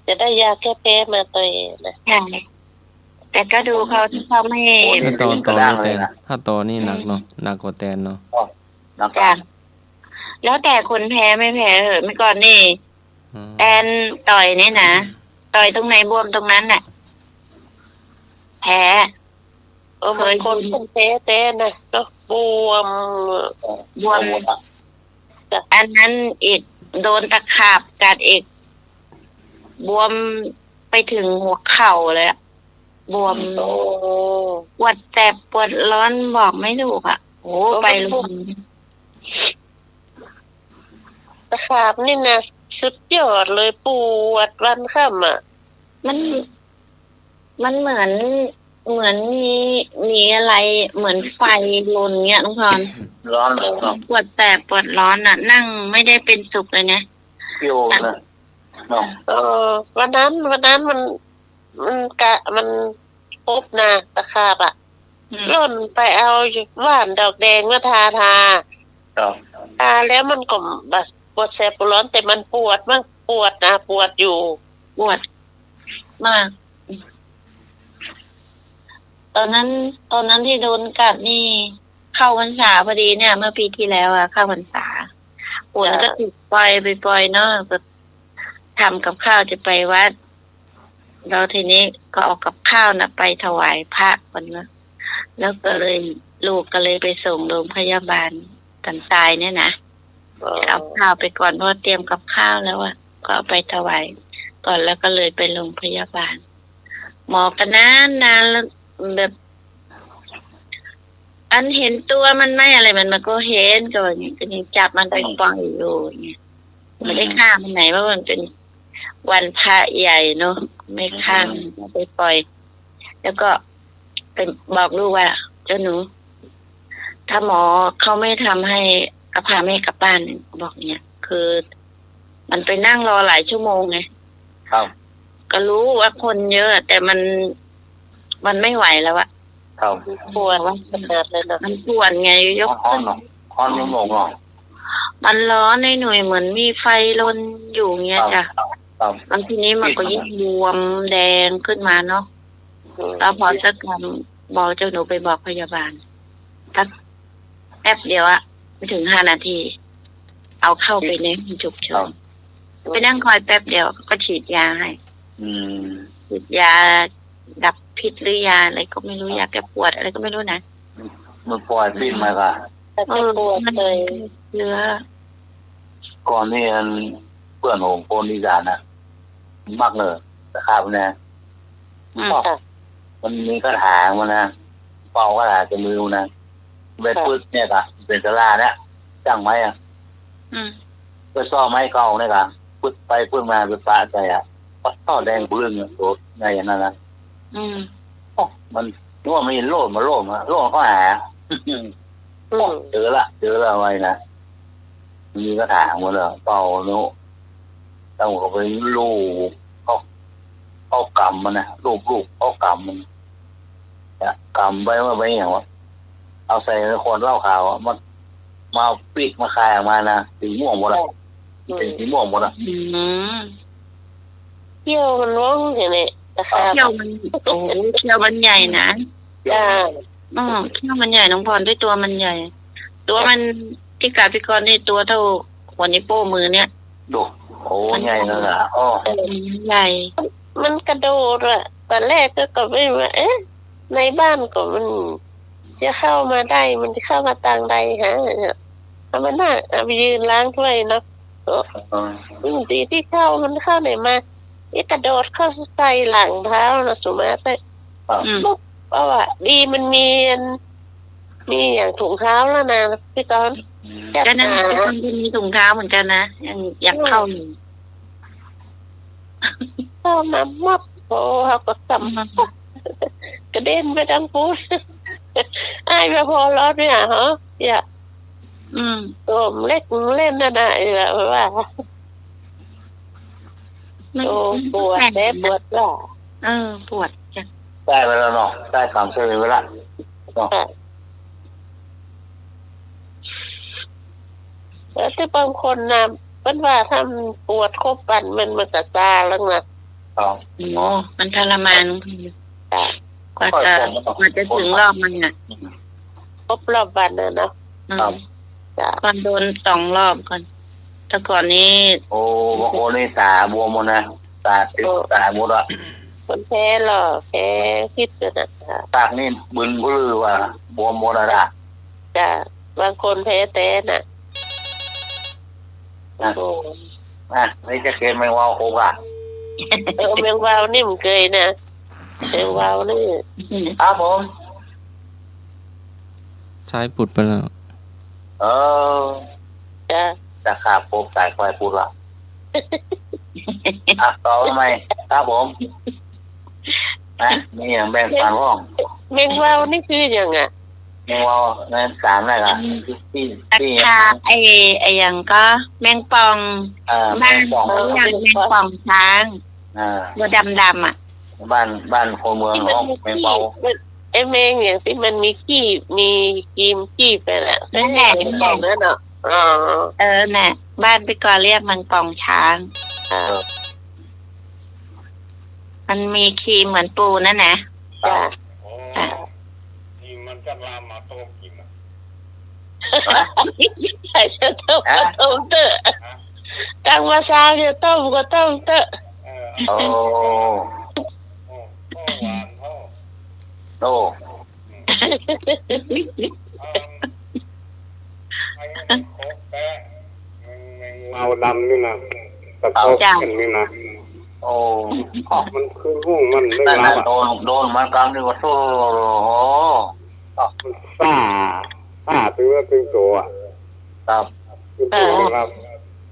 [SPEAKER 4] จะได้ยาแก้แพ้มาตัวเองนะ
[SPEAKER 6] ใช่แต่ก็ดูเขาที่เขาไม่
[SPEAKER 5] แล้วต่อนี่แตนถ้าต่อนี่หนักเนาะหนักกว่าแตนเนาะ
[SPEAKER 2] นะค
[SPEAKER 6] จ้ะ
[SPEAKER 2] รับ
[SPEAKER 6] แล้วแต่คนแพ้ไม่แพ้เหอะเมื่อก่อนนี่แอนต่อยนี่นะต่อยตรงไหนบวมตรงนั้นน่ะ แผ พ้
[SPEAKER 4] บางคนเป็นแพ้แต่นะเนาะบวม
[SPEAKER 6] บวมอันนั้นอีกโดนตะขาบกัดอีกบวมไปถึงหัวเข่าเลยอะบวม
[SPEAKER 4] โอ้
[SPEAKER 6] ปวดแสบปวดร้อนบอกไม่ถูกอ่ะโอ้ไปโรงพยาบาล
[SPEAKER 4] ตะขาบนี่นะสุดยอดเลยปวดวันค่ำอ่ะ
[SPEAKER 6] มันเหมือนมีอะไรเหมือนไฟลนเงี้ยน้องพร
[SPEAKER 2] ร้อนเลยเนาะ
[SPEAKER 6] ปวดแสบปวดร้อนอ่ะ นั่งไม่ได้เป็นสุขเลยนะ
[SPEAKER 2] เกี่ยวนะเนาะ
[SPEAKER 4] วันนั้นมันพบนะตะขาบอ่ะร่นไปเอาว่านดอกแดงมาทา
[SPEAKER 2] ครับ
[SPEAKER 4] แล้วมันก็แบบปวดแสบปวดร้อนแต่มันปวดมากปวดนะปวดอยู่
[SPEAKER 6] ปวดมาก ตอนนั้นที่โดนกัดนี่เข้าพรรษาพอดีเนี่ย เมื่อปีที่แล้วอะเข้าพรรษาฝนก็ติดปล่อยเนาะแบบทำกับข้าวจะไปวัดแล้วทีนี้ก็เอากับข้าวนะไปถวายพระก่อนนะแล้วก็เลยลูกก็เลยไปส่งโรงพยาบาลตันตายเนี่ยนะเอาข้าวไปก่อนเพราะเตรียมกับข้าวแล้วอะก็เอาไปถวายก่อนแล้วก็เลยไปโรงพยาบาลหมอก็นานแล้วแบบอันเห็นตัวมันไม่อะไรมันก็เห็นก็อย่างนี้ก็ยังจับมันไปปล่อยอยู่อย่างเงี้ยไม่ได้ฆ่ามันไหนเพราะมันเป็นวันพระใหญ่เนาะไม่ฆ่ามันไปปล่อย แล้วก็เป็นบอกลูกว่าเจ้าหนู ถ้าหมอเขาไม่ทำให้ก็พาแม่กลับบ้านบอกเนี้ยคือ มันไปนั่งรอหลายชั่วโมงไง
[SPEAKER 2] ครับ
[SPEAKER 6] ก็รู้ว่าคนเยอะแต่มันไม่ไหวแล้วอะ
[SPEAKER 2] ครับ
[SPEAKER 4] ปวดขนาดเลยนะ
[SPEAKER 6] มันปวดไงยก
[SPEAKER 2] ร้อนเนาะร้อนไม่หมงเนาะ
[SPEAKER 6] มันร้อนในหน่วยเหมือนมีไฟลนอยู่เงี้ยจ้ะ
[SPEAKER 2] ครับ
[SPEAKER 6] บางทีนี้มันก็ยิ่งบวมแดงขึ้นมาเนาะแล้วพอสักคำบอกเจ้าหนูไปบอกพยาบาลสักแป๊บเดียวอะไม่ถึง5 นาที เอาเข้าไปในห้องฉุกเฉินไปนั่งคอยแป๊บเดียวก็ฉีดยาให้
[SPEAKER 2] อืม
[SPEAKER 6] ฉีดยาดับพิษหรือยาอะไรก็ไม่รู้ยาแก้ปวดอะไรก็ไม่รู้นะ
[SPEAKER 2] มันปล่อยปิ้นมาก่ะ
[SPEAKER 4] แต่จะปวดเลย
[SPEAKER 6] เชื้อ
[SPEAKER 2] ก่อนนี่อันเพื่อนของคนอีสานนะมักเลยนะครับนะ
[SPEAKER 6] อืม
[SPEAKER 2] มันมีกระถางมันนะเป่ากระถางจะมือนะเบ็ดพืชเนี่ยกะเป็นสลาเนี่ยจ้างไม้อะ
[SPEAKER 6] อืม
[SPEAKER 2] ไปซ่อไม้เก่าเนี่ยกะพึ่งไปพึ่งมาไปปะใจอ่ะปัดต่อแดงเบื้องเนี่ยโดดในอย่างนั้นนะ
[SPEAKER 6] อืม
[SPEAKER 2] โอ้มันนึกว่ามันโลดมาเขาหาเจอละไว้นะมีกระถางหมดเลยเป่าโน้ต้องเขาไปลูกเขากำมันนะลูกเขากำมันเนี่ยกำไปว่าไปอย่างวะเอาใส่ในคนเหล้าขาวมันมาปิดมาคายออกมานะสีม่วงหมดเลยเป็นสีม่วงหมดเลย
[SPEAKER 6] อืม
[SPEAKER 4] เที่ยวมันว่องอย่างนี้นะคะ
[SPEAKER 6] เขี้ยวมันโอ้โหเขี้ยวมันใหญ่นะ
[SPEAKER 4] จ้า
[SPEAKER 6] เขี้ยวมันใหญ่น้องพรด้วยตัวมันใหญ่ ตัวมันที่กัดพี่กรณ์นี่ตัวเท่าหัวนิ้วโป้งมือเนี่ย
[SPEAKER 2] ดูโอ้ใหญ่เลยอ่ะอ๋อ
[SPEAKER 6] ใหญ่
[SPEAKER 4] มันกระโดดอะตอนแรกก็ไม่ว่าในบ้านก็มันจะเข้ามาได้มันจะเข้ามาต่างใดฮะทำไมน่าไปยืนล้างถ้วยเนาะดีที่เข้ามันเข้าไหนมากระโดดเข้าใส่หลังเท้านะสุมาแต่
[SPEAKER 6] อืม
[SPEAKER 4] เพราะว่าดีมันมีอย่างถุงเท้าแล้วนะพี่กรณ์จับ
[SPEAKER 6] ก็นั่น
[SPEAKER 4] หา
[SPEAKER 6] มันมีถุงเท้าเหมือนกันนะยังอยากเข้าอยู่
[SPEAKER 4] เข้ามามับโอ้เขาก็สัมกระเด็นไปทั้งปูนไอ้พอร้อนเนี่ยฮะอย่า
[SPEAKER 6] อืม
[SPEAKER 4] ตัวเล็กเล่นนั่นน่ะแหละว่าโอ้ปวดแผลปวดว่า
[SPEAKER 6] ปวดจ้ะ
[SPEAKER 2] ได้ไปแล้วเนาะได้คำเชื่อไปแล้วเนาะ
[SPEAKER 4] แล้วที่บางคนนะเป็นว่าทำปวดครบปันมันกระซาแล้วนะ
[SPEAKER 2] อ๋อ
[SPEAKER 6] โอ้มันทรมานกว่าจะถึงรอบมันอ่ะ
[SPEAKER 4] ครบรอบวันนะเนาะ
[SPEAKER 6] ก่อนโดน2 รอบก่อนแต่ก่อนนี้
[SPEAKER 2] โอ้บางคนนี่ตาบวมหมดนะตาติดตาหมดอ่ะ
[SPEAKER 4] คนแพ้หรอแพ้คิดกันนะคะ
[SPEAKER 2] ตากนี่บึนก็ลือว่าบวมโมนาดา
[SPEAKER 4] จ้ะบางคนแพ้แต้น่ะ
[SPEAKER 2] นะ
[SPEAKER 4] โอ้
[SPEAKER 2] นี่จะเกณฑ์แมงวาวโคกอ่ะ
[SPEAKER 4] แมงวาวนี่มันเคยนะแมงวาวนี่
[SPEAKER 2] ครับผม
[SPEAKER 5] สายปุดไปแล้ว
[SPEAKER 2] เออ
[SPEAKER 4] จ้ะ
[SPEAKER 2] จะขาบผมสายไฟปูละต่อทำไมครับผมนี่อย่างแบ่งปันห้อง
[SPEAKER 4] แมงวาวนี่คืออย่างอ่ะ
[SPEAKER 2] แมงวาวนั่น3อะไรล่ะที่
[SPEAKER 6] ตะขาไอ้อย่างก็แมงปอง
[SPEAKER 2] แมงป่อง
[SPEAKER 6] อย่างแมงปองช้างตัวดำอ่ะ
[SPEAKER 2] บ้านคนเมืองห้องแมงเปา
[SPEAKER 4] ไอ้แมงอย่างที่มันมีขี้มีกีมขี้ไปแหละนั่นแหละนั่นเนาะอ๋อ
[SPEAKER 6] น่ะบ้านพี่กอเรียกแมงปองช้าง มันมีครีมเหมือนปูนั่นนะ
[SPEAKER 4] จ้ะ
[SPEAKER 3] จริงมันจะลามมาต้มกินอ่ะ
[SPEAKER 4] ใส่จะต้มก็ต้มเตอะกลางวันเช้าจะต้มก็ต้มเตอะ
[SPEAKER 2] โอ้
[SPEAKER 3] หวานพ่อ
[SPEAKER 2] โอ้
[SPEAKER 3] ไอ้มันโคกแป้งแมงเมาดำนี่นะตะโคกกันนี่นะ
[SPEAKER 2] โอ้
[SPEAKER 3] มันคือห้องมันไม่
[SPEAKER 2] นั่น
[SPEAKER 3] รับ
[SPEAKER 2] โดนมันกลางนี่ว่าโอ้โห
[SPEAKER 3] มันซ่าตัวตึงตัวอ่ะ
[SPEAKER 2] ครับ
[SPEAKER 3] คือตัวครับ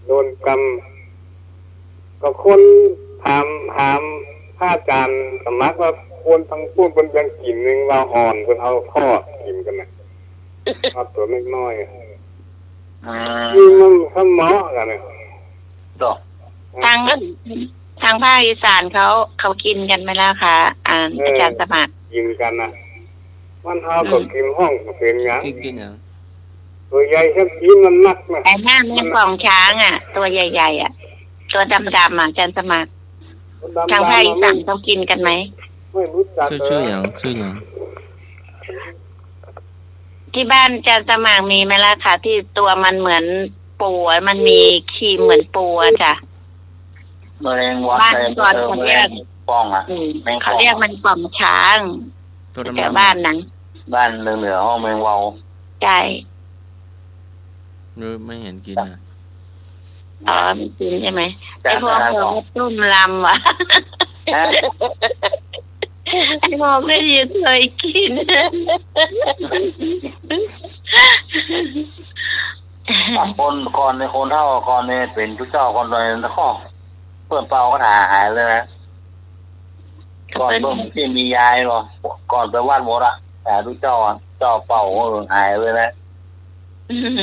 [SPEAKER 3] โดนกำก็คนถามพระอาจารย์สำนักว่าควรทั้งพูดบนยังกินหนึ่งเราอ่อนคนเอาทอดกินกันนะเอาตัวเล็กน้อยนี่มันข้าหมอกันเนี่ย
[SPEAKER 2] ต่อ
[SPEAKER 6] ทางภาคอีสานเขากินกันไหมล่ะคะอาจารย์สมัคร
[SPEAKER 3] กินกันนะมันเอาก็กินห้องก็เป็นอย่าง
[SPEAKER 5] กินอย่าง
[SPEAKER 3] ตัวใหญ่แค่กินมันนักนะ
[SPEAKER 6] แต่หน้าแมงปองช้างอ่ะ ตัวใหญ่ๆอ่ะ ตัวดำๆอ่ะอาจารย์สมัครทางภาคอีสานเขากินกันไหม
[SPEAKER 3] ไม่รู้จัก
[SPEAKER 5] ชื่ออย่าง
[SPEAKER 6] ที่บ้านอาจารย์สมัครมีไหมล่ะคะที่ตัวมันเหมือนปูอะมันมีครีมเหมือนปูอะจ้ะ
[SPEAKER 2] แมลงวันแมลงป่องอ่ะ
[SPEAKER 6] เขาเรียกมันปองช้าง
[SPEAKER 5] ตัว
[SPEAKER 6] แถว
[SPEAKER 5] ดำๆ
[SPEAKER 6] บ้านนั้น
[SPEAKER 2] บ้านเหนือห้องแมงวาว
[SPEAKER 6] ใช่
[SPEAKER 5] หรือไม่เห็นกินนะ
[SPEAKER 6] ไม่กินใช่ไหม
[SPEAKER 2] จา
[SPEAKER 6] ไอ้
[SPEAKER 2] ก
[SPEAKER 6] พวก
[SPEAKER 2] ทาง
[SPEAKER 6] เรา
[SPEAKER 2] ของ
[SPEAKER 6] ต้มลำวะไอ้พวกไม่ได้เคยกิน
[SPEAKER 2] คนก่อนในคนเท่าก่อนเนี่ยเป็นผู้เจ้าก่อนเลยแล้วก็เพื่อนเป่าก็หายเลยนะก่อนเพิ่มที่มียายหรอก่อนไปวาดหมดอะแต่ผู้เจ้าเป่าหายเลยนะ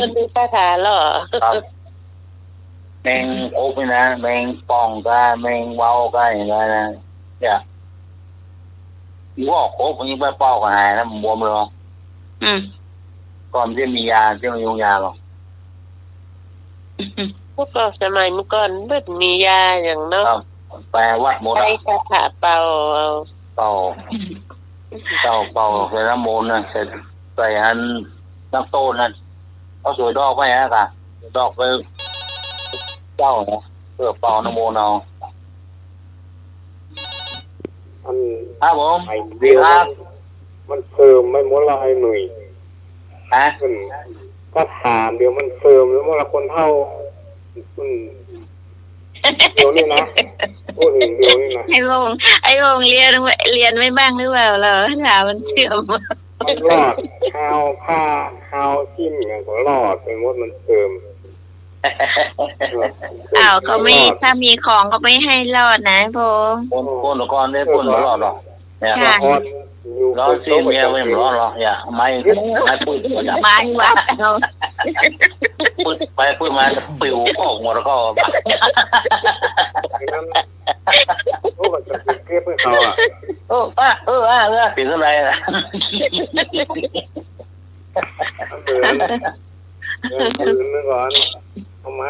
[SPEAKER 4] มันมีคาถาเหรอ
[SPEAKER 2] ครับแมงโอ๊กนี่นะแมงป่องก็แมงเว้าก็อย่างเงี้ยนะเนี่ยหัวโคกนี้ไปเป่าก็หายนะมันบวมเลย ก่อนที่มียาที่มันยุงยาหรอก
[SPEAKER 4] พวกเราสมัยเมื่อก่อนเบิดมียาอย่างเนาะ
[SPEAKER 2] แปลวัดหมด
[SPEAKER 4] ใช้
[SPEAKER 2] อะ
[SPEAKER 4] คาถาเป่าเอา
[SPEAKER 2] เป่าใส่น้ำมนต์นะใส่อันน้ำโต้นนั่นเอาสวยดอกไปฮะค่ะดอกไปเจ้าเนาะเพื่อเป่าน้ำมนต์เอา
[SPEAKER 3] มัน
[SPEAKER 2] ครับผม
[SPEAKER 3] ไอเดียวมันเฟิร์มไม่หมดเราไอ้หนุ่ย
[SPEAKER 2] ฮะ
[SPEAKER 3] มันก็ถามเดียวมันเฟิร์มแล้วเมื่อคนเท่ามันเดียวนี่นะพูดถึงเดียวนี่นะ
[SPEAKER 6] ไอ้วงเรียนไม่บ้างหรือเปล่าเราถามมันเสื่อม
[SPEAKER 3] มันรอดข้าวผ้าข้าวจิ้มอย่างก็รอดเป็นมดมันเฟิร์ม
[SPEAKER 6] ก็ไม่ถ้ามีของก็ไม่ให้รอดนะพง
[SPEAKER 2] คนละก้อนได้พ่นรอดหรอกเนี่ย
[SPEAKER 3] ละครอยู่
[SPEAKER 2] เราซีเมียไม่รอดหรอกอย่าไม่พูด
[SPEAKER 6] ไม้วัดเอา
[SPEAKER 2] ไปพูดมาปิวออกหมดแล้วก็
[SPEAKER 3] นั้นโอ้ก็จะติดเก็บให้เขาอ่ะ
[SPEAKER 2] ถึงอะไรนะ
[SPEAKER 3] เดินนึกก่อนเอาไม้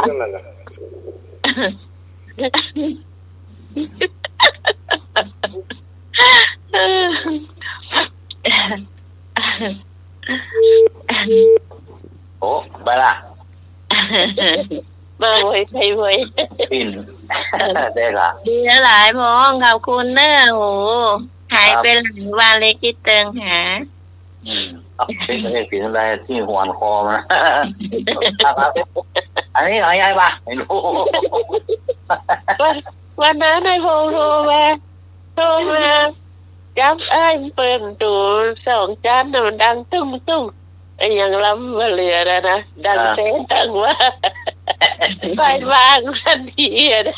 [SPEAKER 3] ขึ้นนั่นแหละ
[SPEAKER 2] โอ้ไปละ
[SPEAKER 4] มาไว้ไปไว้
[SPEAKER 2] ปิ่น ได้ละ
[SPEAKER 6] ดีแล้วหลายพงขอบคุณเนอะโหหายไปหลายวันเลยคิดเติงหา
[SPEAKER 2] เอาเป็นอะไรผิดอะไรที่หัวคอมาอันนี้หายายปะไม่รู้
[SPEAKER 4] วันนั้นนายพงษ์โทรมาจับไอ้เปิดตูสองจานน่ะมันดังตุ้มไอ้ยังล้ำมาเหลือนะดังเต้นดังว่าไปวางทันทีนะ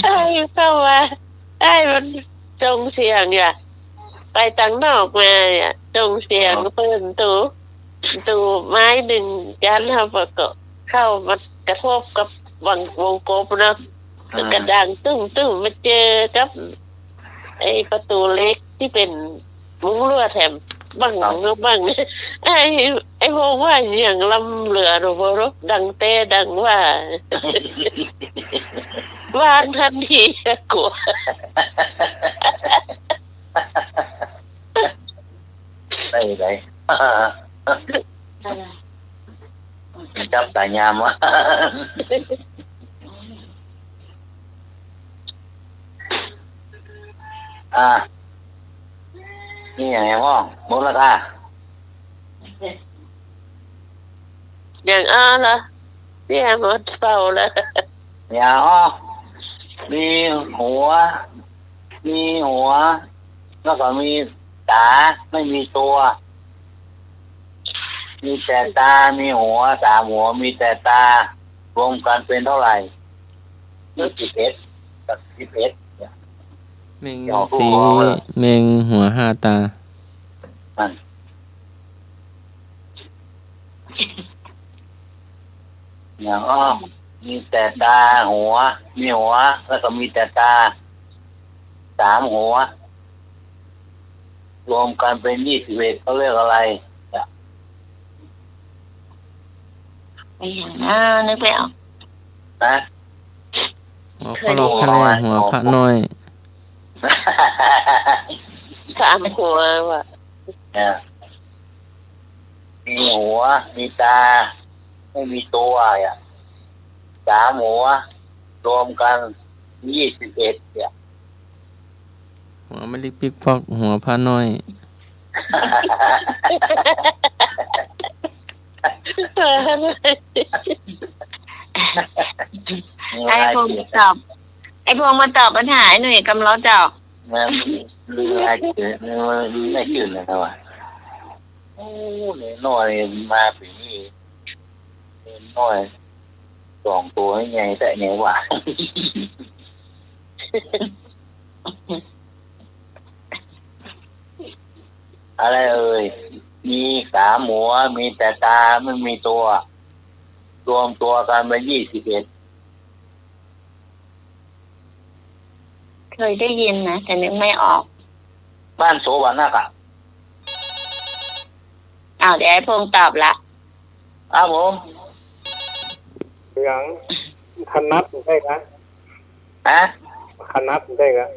[SPEAKER 4] ไอ้เข้ามาไอ้มันจงเสียงอย่าไปตังนอกมาอ่ะจงเสียงเปิดตูไม้หนึ่งจานทำประกอบเข้ามากระทบกับวงกบนะกระดังตุ้มมาเจอกับไอ้ประตูเล็กที่เป็นมุ้งลวดแถมบ้างไอ้พวกว่าอย่างลำเหลือหรือเปล่าดังเต้ดังว่าวางทันทีกลัว
[SPEAKER 2] ได้จับสายยามวะนี่ไงพ่อมูลค่า
[SPEAKER 4] อย่างเหรอเนี่ยหมดเฝ้าแล้ว
[SPEAKER 2] อย่ามีหัวแล้วก็มีตาไม่มีตัว มีแต่ตามีหัวสามหัวมีแต่ตารวมกันเป็นเท่าไหร่11กับ11
[SPEAKER 5] เมงสีเมงหัว5 ตา
[SPEAKER 2] มันอย่างมีแต่ตาหัวมีหัวแล้วก็มีแต่ตา3 หัวรวมกันเป็น21เขาเรียกอะไร
[SPEAKER 6] นึกไปออก
[SPEAKER 2] นะ
[SPEAKER 5] เขาลอกคะแนนหัวพระน้อย
[SPEAKER 4] 3 หัวว่ะ
[SPEAKER 2] มีหัวมีตาไม่มีตัว3 หัวรวมกัน21เนี่ย
[SPEAKER 5] หัวไม่ลิกปิกปอกหัวพระน้อย
[SPEAKER 6] ไอ้พงมาตอบปัญหาหน่อยกำลังจะ
[SPEAKER 2] มันไม่จืดนะครับว่าโอ้น้อยมาปีนี้น้อย2 ตัวใหญ่แต่ใหญ่กว่าอะไรมี3 หัวมีแต่ตาไม่มีตัวรวมตัวกันเป็น21
[SPEAKER 6] เคยได้ยินนะแต่นึกไม่ออก
[SPEAKER 2] บ้านโสวรรณกะ
[SPEAKER 6] เดี๋ยวไอ้พงตอบละ
[SPEAKER 2] ผม
[SPEAKER 3] อย่างคณัตใช่ครับ คณัตใช่ครับ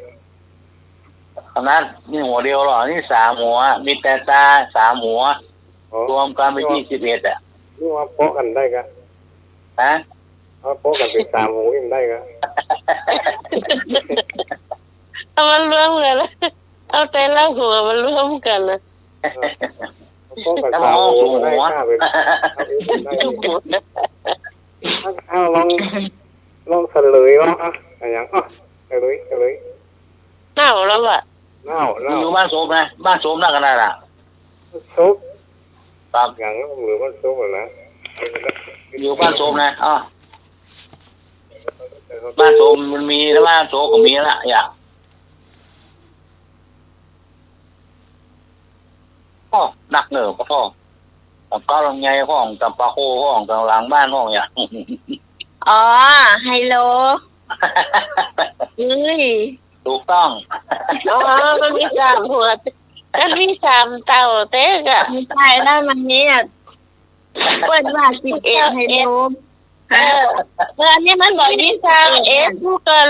[SPEAKER 2] คณะนี่หัวเดียวหรอนี่3 หัวมีแต่ตา3 หัวรวมกันเป็น21
[SPEAKER 3] นี่ว่าโปะกันได้ครับเอาโปะกันเป็น3 หัวยังได้ครับ
[SPEAKER 4] เอามันรวมกันแล้วเอาแต่ละหัวมันรวมกันนะ
[SPEAKER 3] โปะกัน3 หัวได้ค่าเป็นเอาลองเฉลยว่าอย่างเฉลย
[SPEAKER 4] เน่าแล้วอ่ะ
[SPEAKER 3] เน่า
[SPEAKER 2] อยู่บ้านโสมนะบ้านโสมนั่นกันได้ล่ะ
[SPEAKER 3] ซุป
[SPEAKER 2] ครับ
[SPEAKER 3] อย่างหรือว่าซุปนะ
[SPEAKER 2] อยู่บ้านโสมนะบ้านโสมมันมีแล้วบ้านโสมก็มีละหนักเหนือก็พ่อกับก้าวลำไยห้องกับปลาโคห้องกับหลังบ้านห้อง
[SPEAKER 6] ไฮโล
[SPEAKER 2] ถูกต้อง
[SPEAKER 4] มันมี3 หัวมันมี3 เต่าเต๊กอ่ะ
[SPEAKER 6] ไม่ใช่แล้วมันนี้เปิดว่า11ไฮโล
[SPEAKER 4] อันนี้มันบอก23ทุกคน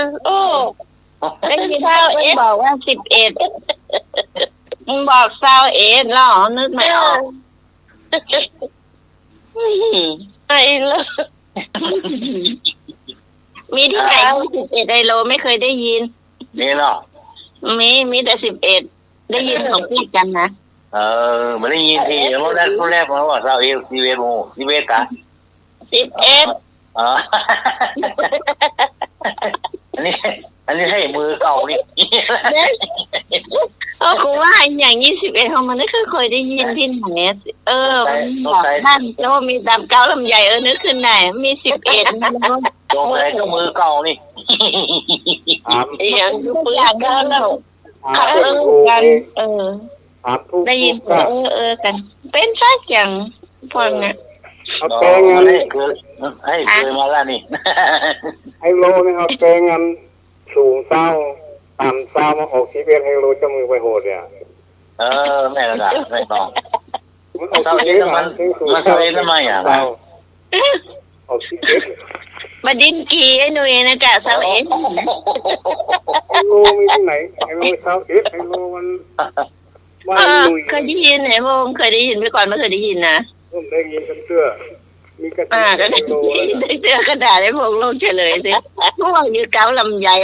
[SPEAKER 6] ได้ยินบอกว่า11มึงบอก21หรอนึกไม่ออก
[SPEAKER 4] ไอ้เลย
[SPEAKER 6] มีที่ไหน11ไฮโลไม่เคยได้ยิน
[SPEAKER 2] นี่เนาะ
[SPEAKER 6] มีแต่11ได้ยินของพูดกันนะ
[SPEAKER 2] มันได้ยินทีแล้วแรกมันว่าเราเอลซีเวโมซีเวตา
[SPEAKER 6] 11
[SPEAKER 2] อ๋ออันนี้ให้มือเก่านี่
[SPEAKER 6] กูว่าอย่าง21ของมันไม่เคยได้ยินที่ไหนมันบอกท่านแล้วมีดำเก้าลำใหญ่นึกขึ้นไหนมี11นะ
[SPEAKER 2] ตรงไหนก็มือเก่านี่
[SPEAKER 4] อย่างอยู่ปืนก็แล้ว
[SPEAKER 6] กันได้ยินกัน เป็นสักอย่างพวกนี้
[SPEAKER 7] เอาแปลงเงิน
[SPEAKER 2] ให้เคยมาแล้วนี่
[SPEAKER 7] ไฮโลเนี่ยเอาแปลงเงินสูงเศร้าต่ำเศร้ามาออกชีวิตไฮโลจะมือไปโหดเนี่ย
[SPEAKER 2] แม่ระดับไม่ต้อง
[SPEAKER 7] มันออกชีวิตมันเศร้าออกชีวิต
[SPEAKER 6] มาดินกีไอ้หนุ่ยนะกะเสาเอ็น
[SPEAKER 7] ไฮโลมีที่ไหนไฮโลเศร้าไฮโลมันบ้านลุย
[SPEAKER 6] เคยได้ยินไหนโมงเคยได้ยินไปก่อนไม่เคยได้ยินนะ
[SPEAKER 7] ผมได้ยินกันเสื้อมีกระ
[SPEAKER 6] ก็
[SPEAKER 7] ติกไฮ
[SPEAKER 6] ได้
[SPEAKER 7] โล
[SPEAKER 6] เจอกระดาษได้พวกลงเฉลยสิพวกยืดเก้าลำใหญ่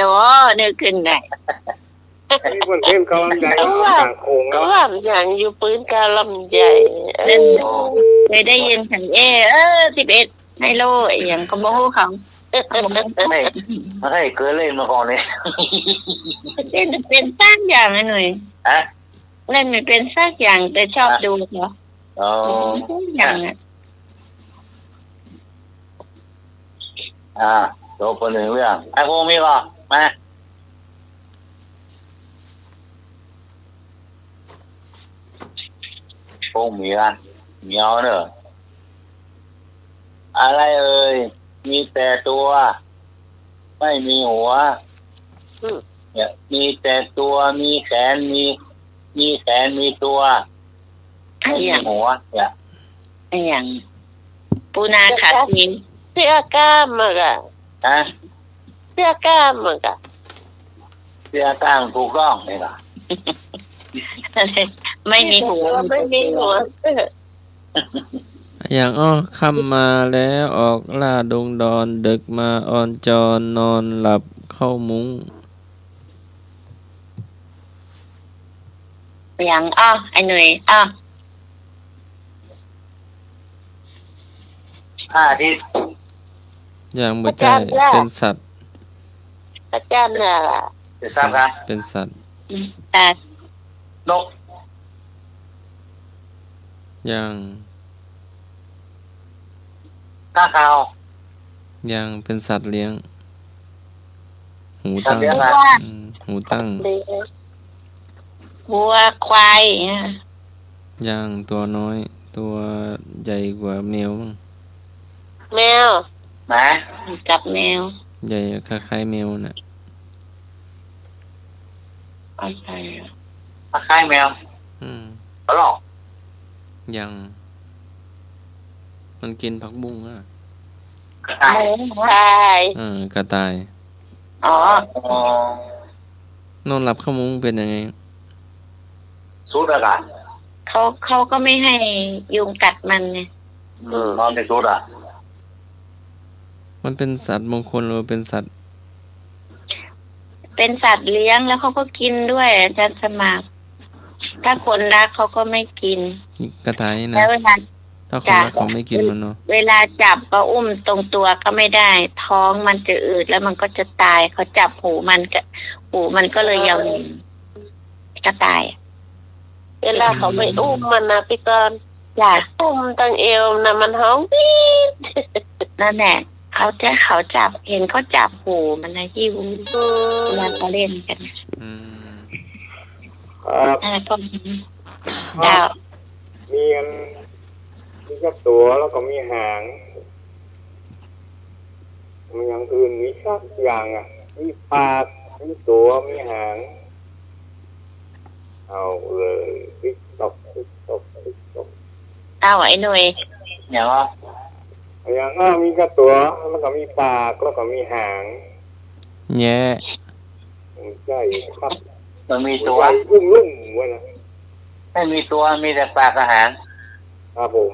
[SPEAKER 6] เนี่ยขึ้นไหน
[SPEAKER 7] นี่คนเล่นเขาลำใหญ่ต่างโค้ง
[SPEAKER 4] ก็ว่าอย่างอยู่ปืนกาลำใหญ่
[SPEAKER 6] เคยได้ยินถึง11ไฮโลอย่างก็โมโหเขา
[SPEAKER 2] ให้เคยเล่นมาก่อนนี่
[SPEAKER 6] เป็นสักอย่างไอ้หนุ่ยเล่นไม่เป็นสักอย่างแต่ชอบดูเหรออย่างอ่ะ
[SPEAKER 2] จบไปหนึ่งเรื่องไอ้พวกมีก่อนมาพวกมีกันเหนียวเนอะอะไรมีแต่ตัว ไม่มีหัวเนี่ยมีแต่ตัวมีแขนมีแขนมีตัวไม่มีหัวเนี่ย
[SPEAKER 6] อย่างปูนาขาดมิน
[SPEAKER 4] เสื้อกล้ามอะค่ะ
[SPEAKER 2] ฮะ
[SPEAKER 4] เสื้อกล้ามอะค่ะ
[SPEAKER 2] เสื้อกล้ามถูกต้องเลยล่ะ
[SPEAKER 6] ไม่มีหัว
[SPEAKER 4] ไม่มีหัว
[SPEAKER 5] อย่างค่ำมาแล้วออกล่าดงดอนดึกมาออนจอนนอนหลับเข้ามุ้ง
[SPEAKER 6] อย่างไอ้หนุ่ย
[SPEAKER 2] 5 อาทิตย์
[SPEAKER 5] อย่างบ่ใจเป็นสัตว์
[SPEAKER 4] อาจารย์น่ะ
[SPEAKER 2] จะทราบครับ
[SPEAKER 5] เป็นสัตว์
[SPEAKER 6] แต่
[SPEAKER 2] นก
[SPEAKER 5] อย่าง
[SPEAKER 2] ข้างคาว
[SPEAKER 5] อย่างเป็นสัตว์เลี้ยง หูตั้งหูตั้ง
[SPEAKER 4] ดี
[SPEAKER 6] วัวควาย
[SPEAKER 5] อย่างตัวน้อย ตัวใหญ่กว่าแมวมั้ง
[SPEAKER 4] แมว
[SPEAKER 2] นะ
[SPEAKER 6] กับแมว
[SPEAKER 5] ใหญ่คล้ายๆแมวน่ะ
[SPEAKER 6] อะไร
[SPEAKER 2] คล้ายแมว ปลอก
[SPEAKER 5] อย่างมันกินผักบุ้งอ่ะ
[SPEAKER 2] กระต่าย
[SPEAKER 4] ตาย
[SPEAKER 5] กระต่าย
[SPEAKER 6] อ๋อน
[SPEAKER 5] อนหลับเข้ามุ้งเป็นยังไง
[SPEAKER 2] สูดอากาศ
[SPEAKER 6] เขาก็ไม่ให้ยุงกัดมันไง
[SPEAKER 2] นอนในสูดอ่ะ
[SPEAKER 5] มันเป็นสัตว์มงคลหรือเป็นสัตว์
[SPEAKER 6] เป็นสัตว์เลี้ยงแล้วเขาก็กินด้วยอาจารย์สมัครถ้าคนรักเขาก็ไม่กิน
[SPEAKER 5] กระต่ายนะ
[SPEAKER 6] แล้วเวลา
[SPEAKER 5] ถ้าคนรักเขาไม่กินมันเนาะ
[SPEAKER 6] เวลาจับก็อุ้มตรงตัวก็ไม่ได้ ท้องมันจะอืดแล้วมันก็จะตายเขาจับหูมันก็เลยยาวกระต่าย
[SPEAKER 4] เวลาเขาไปอุ้มมันนะพี่กรณ์
[SPEAKER 6] อยาก
[SPEAKER 4] อุ้มตั้งเอวนะมันห้องปี๊ด
[SPEAKER 6] นั่นแหละเขาจับเห็นเขาจับหูมันนะที่เวลาเขาเล่นกัน
[SPEAKER 7] ครับ
[SPEAKER 6] ก็ดาว
[SPEAKER 7] มีกันมีกับตัวแล้วก็มีหางมีอย่างอื่นมีสักอย่างมีปากมีตัวมีหางเอาเลยติ๊กตอก
[SPEAKER 6] เอาไอ้หน่วย
[SPEAKER 2] อย่างว่า
[SPEAKER 7] อย่างมีกับตัวแล้วก็มีปากแล้วก็มีหาง
[SPEAKER 5] แย่
[SPEAKER 7] ใช่ครับ
[SPEAKER 2] มันมีตัว
[SPEAKER 7] ลุ่มไว้นะ
[SPEAKER 2] ไม่มีตัวมีแต่ปากอาหาร
[SPEAKER 7] ครับผม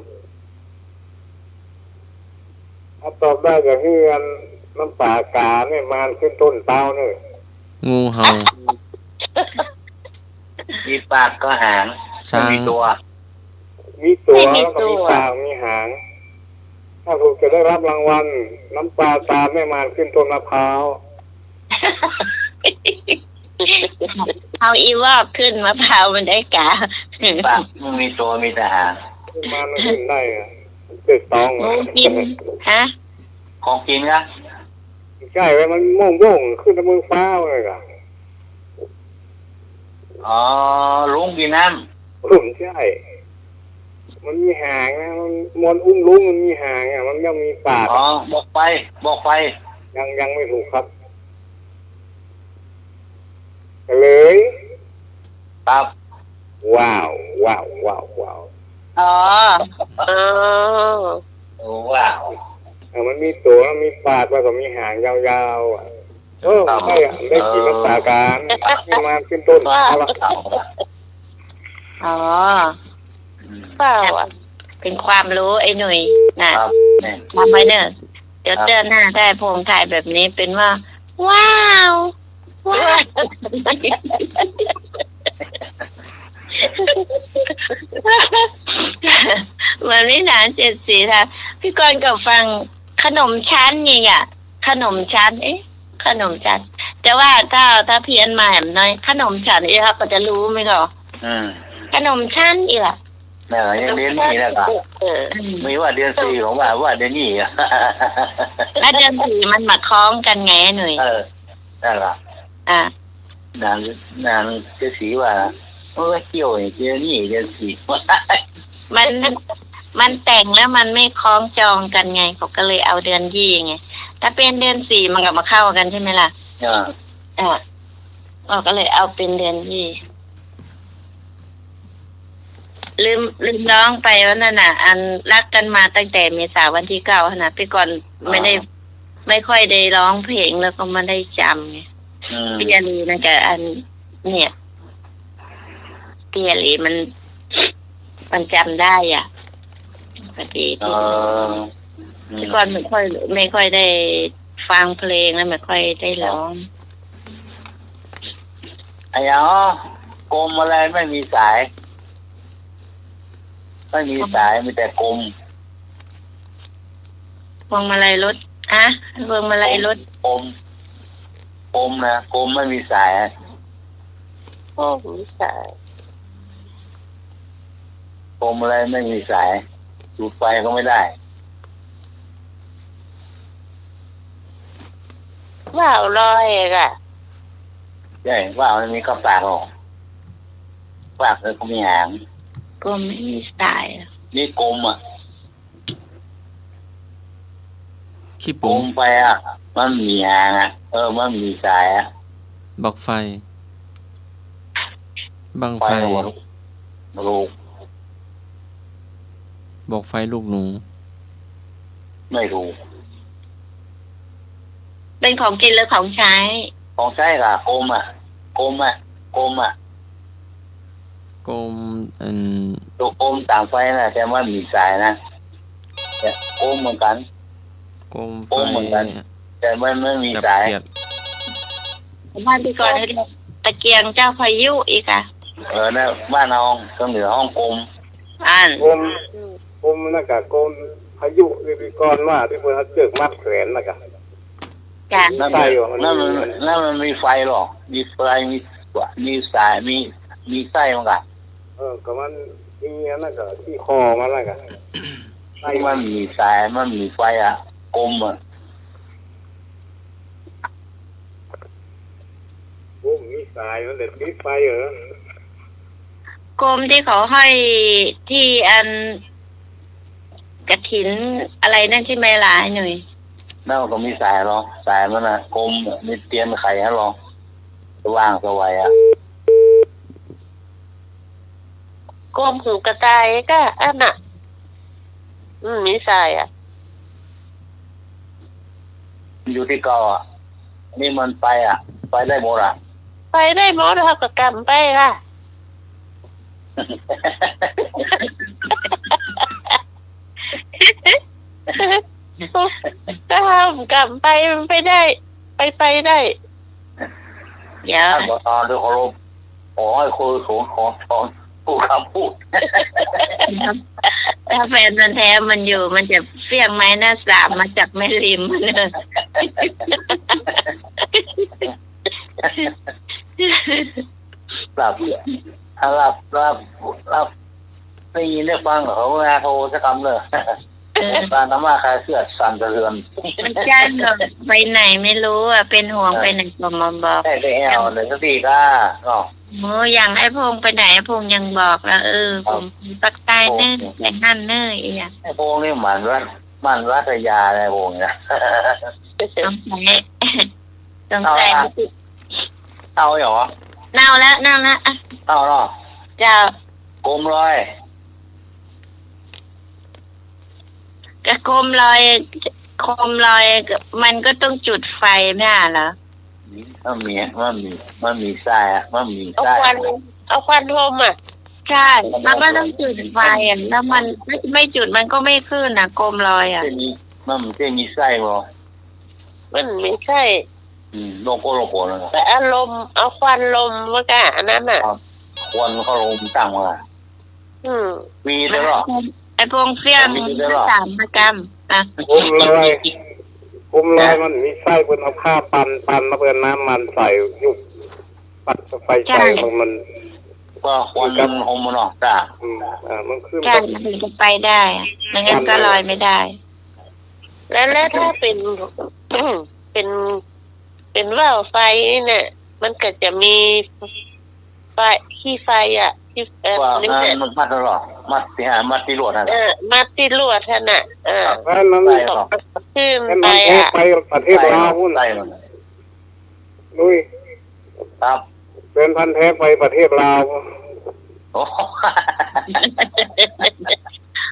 [SPEAKER 7] ถ้าตอบได้ก็คือกัน น้ำปลากาเนี่ยมันขึ้นต้นเต้าเนี่ย
[SPEAKER 5] งูเห่า
[SPEAKER 2] มีปากก็หางไม่มีตัว
[SPEAKER 7] มีตัวแล้วก็มีปากมีหาง ถ้าถูกจะได้รับรางวัลน้ำปลาตาแม่มารขึ้นต้นมะพร้าว
[SPEAKER 6] เอาอีวอกขึ้นมะพร้าวมันได้กา
[SPEAKER 2] ปากไม่มีตัวมีแต่หาง
[SPEAKER 7] มันขึ้นได้อะเกิดตอง
[SPEAKER 6] งูกินฮะ
[SPEAKER 2] ของกินนะ
[SPEAKER 7] ใช่ไว้มันโม่งขึ้นตะมือฟ้าเลยอ่ะ
[SPEAKER 2] อ๋อลุงกินน้
[SPEAKER 7] ผมใช่ มันมีหางนะมันอุ้มลุงมันมีหางอ่ะมันยังมีปาก
[SPEAKER 2] ำอ๋อบอกไป
[SPEAKER 7] ยังไม่ถูกครับเลย
[SPEAKER 2] ครับ
[SPEAKER 7] ว้าว
[SPEAKER 6] อ๋อ
[SPEAKER 2] โอ้ว้าว
[SPEAKER 7] มันมีตัวมีปากแล้วก็มีหางยาวๆอ่ะใช่อ่ะได้กินน้ำปลาการที่มาขึ้นต้นเอาละ
[SPEAKER 6] อ๋อเปล่าอ่ะเป็นความรู้ไอ้หนุ่ยน่ะ
[SPEAKER 2] ครับเนี่ย
[SPEAKER 6] ทำไว้เนอะเดี๋ยวเจอหน้าได้พงถ่ายแบบนี้เป็นว่า ว้าวเหมือนนิทาน7 สีค่ะพี่กรณ์กับฟังขนมชั้นนี่อ่ะขนมชั้นขนมชั้นแต่ว่าถ้าเพี้ยนมาแบบน้อยขนมชั้นครับก็จะรู้ไหมก็ ขนมชั้นอีกอ่ะ
[SPEAKER 2] แม่ยังเรียนนี่แหละครับไม่ว่าเดือน4ของว่าเดือนนี้อ่ะ
[SPEAKER 6] แล้วเดือน4มันมาคล้องกันไงหนุ่ย
[SPEAKER 2] นั่นแหละ นางจะสีว่าเกี่ยวเดือนนี้เดือน4
[SPEAKER 6] มันแต่งแล้วมันไม่คล้องจองกันไงเขาก็เลยเอาเดือนยี่ไงถ้าเป็นเดือน4มันก็มาเข้ากันใช่ไหมล่ะก็เลยเอาเป็นเดือนยี่ลืมร้องไปว่านั่นน่ะ อันรักกันมาตั้งแต่เมษาวันที่9นะพี่ก่อนไม่ค่อยได้ร้องเพลงแล้วก็ไม่ได้จำไงเปียรีนะกับอันเนี่ยเปียรีมันจำได้อ่ะพอดีพี่ก่อนไม่ค่อยได้ฟังเพลงแล้วไม่ค่อยได้ร้อง
[SPEAKER 2] ไอ้อ๋อกลมอะไรไม่มีสายมีแต่กลม
[SPEAKER 6] พวงมาลัยรถอะพวงมาลัยรถ
[SPEAKER 2] กลมนะกลมไม่มีสาย
[SPEAKER 6] โอ้มีสาย
[SPEAKER 2] กลมอะไรไม่มีสายดูดไฟก็ไม่ได้
[SPEAKER 6] ว่าวลอยอ่ะ
[SPEAKER 2] ใช่ว่ามันมีกระปากหรอกปากเลยก็มีหาง
[SPEAKER 6] กลมไม่มีสาย
[SPEAKER 2] นี่กลมอ่ะ
[SPEAKER 5] ขี้
[SPEAKER 2] กล
[SPEAKER 5] ปุ๋ง
[SPEAKER 2] มไปอ่ะมันมีหางอ่ะมันมีสายอ่ะ
[SPEAKER 5] บอกไฟบัง
[SPEAKER 2] ไฟ
[SPEAKER 5] ไฟ
[SPEAKER 2] ลูก
[SPEAKER 5] บอกไฟลูกหนู
[SPEAKER 2] ไม่รู้
[SPEAKER 6] เป็นของกินหรือของใช้
[SPEAKER 2] ของใช้ล่ะกลมอ่ะกลม
[SPEAKER 5] กลม
[SPEAKER 2] ตัวกลมต่างไฟนะแต่ว่ามีสายนะแต่กลมเหมือนกัน
[SPEAKER 5] กลม
[SPEAKER 2] กลมเหมือนกัน แต่มันไม่มี
[SPEAKER 5] กับ
[SPEAKER 2] สาย
[SPEAKER 5] เขียด
[SPEAKER 6] บ้านพี่ก่อนให้ตะเกียงเจ้าพายุอีกอ่ะ
[SPEAKER 2] นะบ้านน้องก็เหนือห้องกลม
[SPEAKER 7] กลมนะกะกลมพายุที่ก่อนว่าที่เพิ่นเจิกมัดแขวนนะกะ
[SPEAKER 6] จ้ะ
[SPEAKER 2] นั่นมันมีไฟหรอมีไฟมีสายมีไส้มั้งกะ
[SPEAKER 7] ก็มันมีอันนั้นก็ที่คอมันนะกะ
[SPEAKER 2] มันมีสายมันมีไฟอ่ะกลมอ่ะ
[SPEAKER 7] มีสายมันเด็ดติดไฟเหรอก
[SPEAKER 6] ลมที่เขาห้อยที่อันกระถินอะไรนั่นใช่ไหมล่ะหนุ่ย
[SPEAKER 2] นั่นก็มีสายหรอสายมันอ่ะกลมมีเตียนไข่ฮะหรอสว่างสวัยอ่ะ
[SPEAKER 6] กลมหูกระต่ายก็อันน่ะมีสายอ่ะ
[SPEAKER 2] อยู่ที่เก่าอ่ะนี่มันไปอ่ะไปได้หมดอ่ะ
[SPEAKER 6] ไปได้หมดเขาก็กำไปล่ะ
[SPEAKER 4] ก็ห้ามกลับไปมันไปได้ ไปได้
[SPEAKER 6] เดี๋ยว
[SPEAKER 2] ท่านประธานด้วยเคารพขอให้คุยสูงของผู้คำพูด
[SPEAKER 6] ถ้าแฟนมันแท้มันอยู่ มันจะเฟี้ยงไม้หน้าสามมาจากแม่ริมเลย
[SPEAKER 2] หลับถ้าหลับได้ยินได้ฟังเขางาโทรจะกำเลยการทำมาคลายเสื้อสั่นสะเทือน
[SPEAKER 6] มันจ้างเราไปไหนไม่รู้อ่ะเป็นห่วงไปไหนก็มาบอก
[SPEAKER 2] ได้ไปแอลเลยสักทีก็ก็
[SPEAKER 6] โอ้อย่างไอ้พงไปไหนไอ้พงยังบอกแล้วผมปักใต้เนื้อแต่หั่นเนื้ออีกอย่าง
[SPEAKER 2] ไอ้พวกนี้มันรัตยาอะไรพวกเนี้ย
[SPEAKER 6] สงสัยสงสัย
[SPEAKER 2] เอาเหรอ
[SPEAKER 6] เน่าแล้วอ่ะ
[SPEAKER 2] เอาเนาะ
[SPEAKER 6] เจ้าก
[SPEAKER 2] ลมเลย
[SPEAKER 6] กระโคมลอยมันก็ต้องจุดไฟไม่ใช่เหรอ
[SPEAKER 2] มันมีไส้อะมันมี
[SPEAKER 4] เอา
[SPEAKER 2] ไส้
[SPEAKER 4] ควันโฮมอ่ะ
[SPEAKER 6] ใช่มันก็ต้องจุดไฟอ่ะแล้วมันไม่จุดมันก็ไม่ขึ้นนะโคมลอยอ่ะ
[SPEAKER 2] มันจะมีไส้บ่
[SPEAKER 4] มันไม่ใช่
[SPEAKER 2] โลโก้เลย
[SPEAKER 4] แต่อารมณ์เอาควันลมมันก็อันนั้นอ่ะ
[SPEAKER 2] ควันเขาลงตั้งมา มีด้วยหรอ
[SPEAKER 6] ไอ้พงเฟี้ยงสามประกรรมอ่ะ
[SPEAKER 7] คุมลอยมันมีไส้เพิ่นเอาผ้าปันมาเพิ่นน้ำมันใส่ยุบปัดไฟใส่มัน
[SPEAKER 2] ก็ควันหอมเนาะจ้า
[SPEAKER 7] มันขึ้น
[SPEAKER 6] ใช่ถึงจะไปได้อะไม่งั้นก็ลอยไม่ได้
[SPEAKER 4] แล้วถ้าเป็น เป็นว่าวไฟเนี่ยมันก็จะมีไฟขี้ไฟอ่ะที่
[SPEAKER 2] ว่า
[SPEAKER 4] นี่
[SPEAKER 2] มันมัดหรอมัดที่รวดนะ
[SPEAKER 4] มาติดลวดท่านน่ะ
[SPEAKER 7] แล้วนั้น
[SPEAKER 4] ตกขึ้น
[SPEAKER 7] มัน
[SPEAKER 4] ไป
[SPEAKER 7] ไปประเทศลาวนู่น
[SPEAKER 2] ไส้มัน
[SPEAKER 7] นุ้ย
[SPEAKER 2] ครับ
[SPEAKER 7] เป็นพันแท้ไปประเทศลาว
[SPEAKER 2] โอ้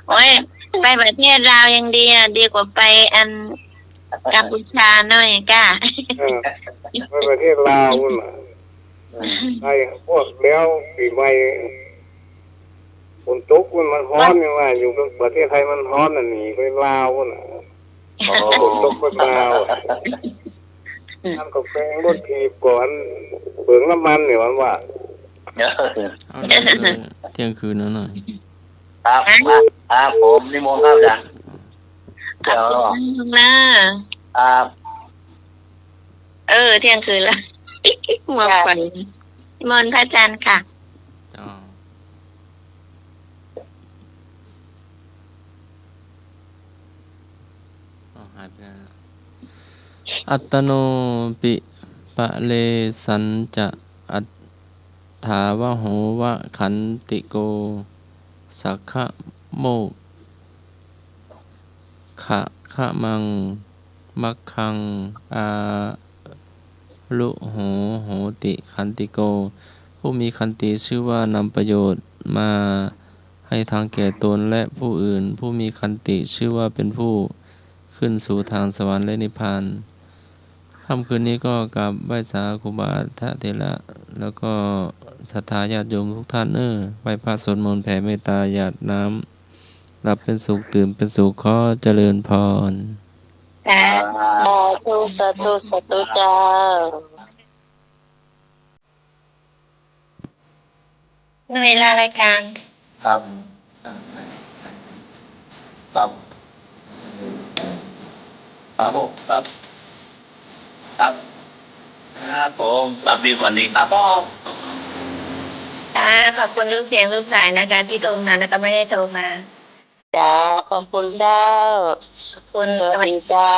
[SPEAKER 6] โอ้ยไปประเทศลาวยังดีอ่ะดีกว่าไปอันกัมพูชาหน่อยก้า
[SPEAKER 7] ไปประเทศลาวนู่นไอ้พวกแล้วปีใหม่ฝนตกมันร้อนอย่างว่าอยู่ประเทศไทยมันร้อนน่ะหนีไปลาวน่ะฝนตกไปลาวท่านก็แปลงรถทีบก่อนเปลืองน้ำมันเนี่ยวันว่า
[SPEAKER 5] เอาเลยเที่ยงคืนแล้วหน่อย
[SPEAKER 2] ครับผมนิมนต์ครับจ้ะเดี๋ยว
[SPEAKER 6] นะครับ เที่ยงคืนแล้วมาฝันมนต์พระจันทร์ค่ะ
[SPEAKER 5] จ้าหายไปแล้วอัตโนปิปะเลสันจะอัตถาวะโหวะขันติโกสักขะโมกขะมังมักขังอาลุโหติขันติโกผู้มีขันติชื่อว่านำประโยชน์มาให้ทางแก่ตนและผู้อื่นผู้มีขันติชื่อว่าเป็นผู้ขึ้นสู่ทางสวรรค์และนิพพานค่ำคืนนี้ก็กราบไหว้สาครูบาเถระแล้วก็ศรัทธาญาติโยมทุกท่านไหว้พระสวดมนต์แผ่เมตตาหยาดน้ำหลับเป็นสุขตื่นเป็นสุขขอเจริญพร
[SPEAKER 4] สาธุเจ้า
[SPEAKER 6] เวลารายการ
[SPEAKER 2] ครับครับผมรับดีวันนี้ครับ
[SPEAKER 6] ขอบคุณลูกเสียงลูกสายนะคะที่โทรมาแล้วก็ไม่ได้โทรมา
[SPEAKER 4] จ้าขอบคุณเจ้า
[SPEAKER 6] ขอบคุณ
[SPEAKER 4] สวัสดีเจ้า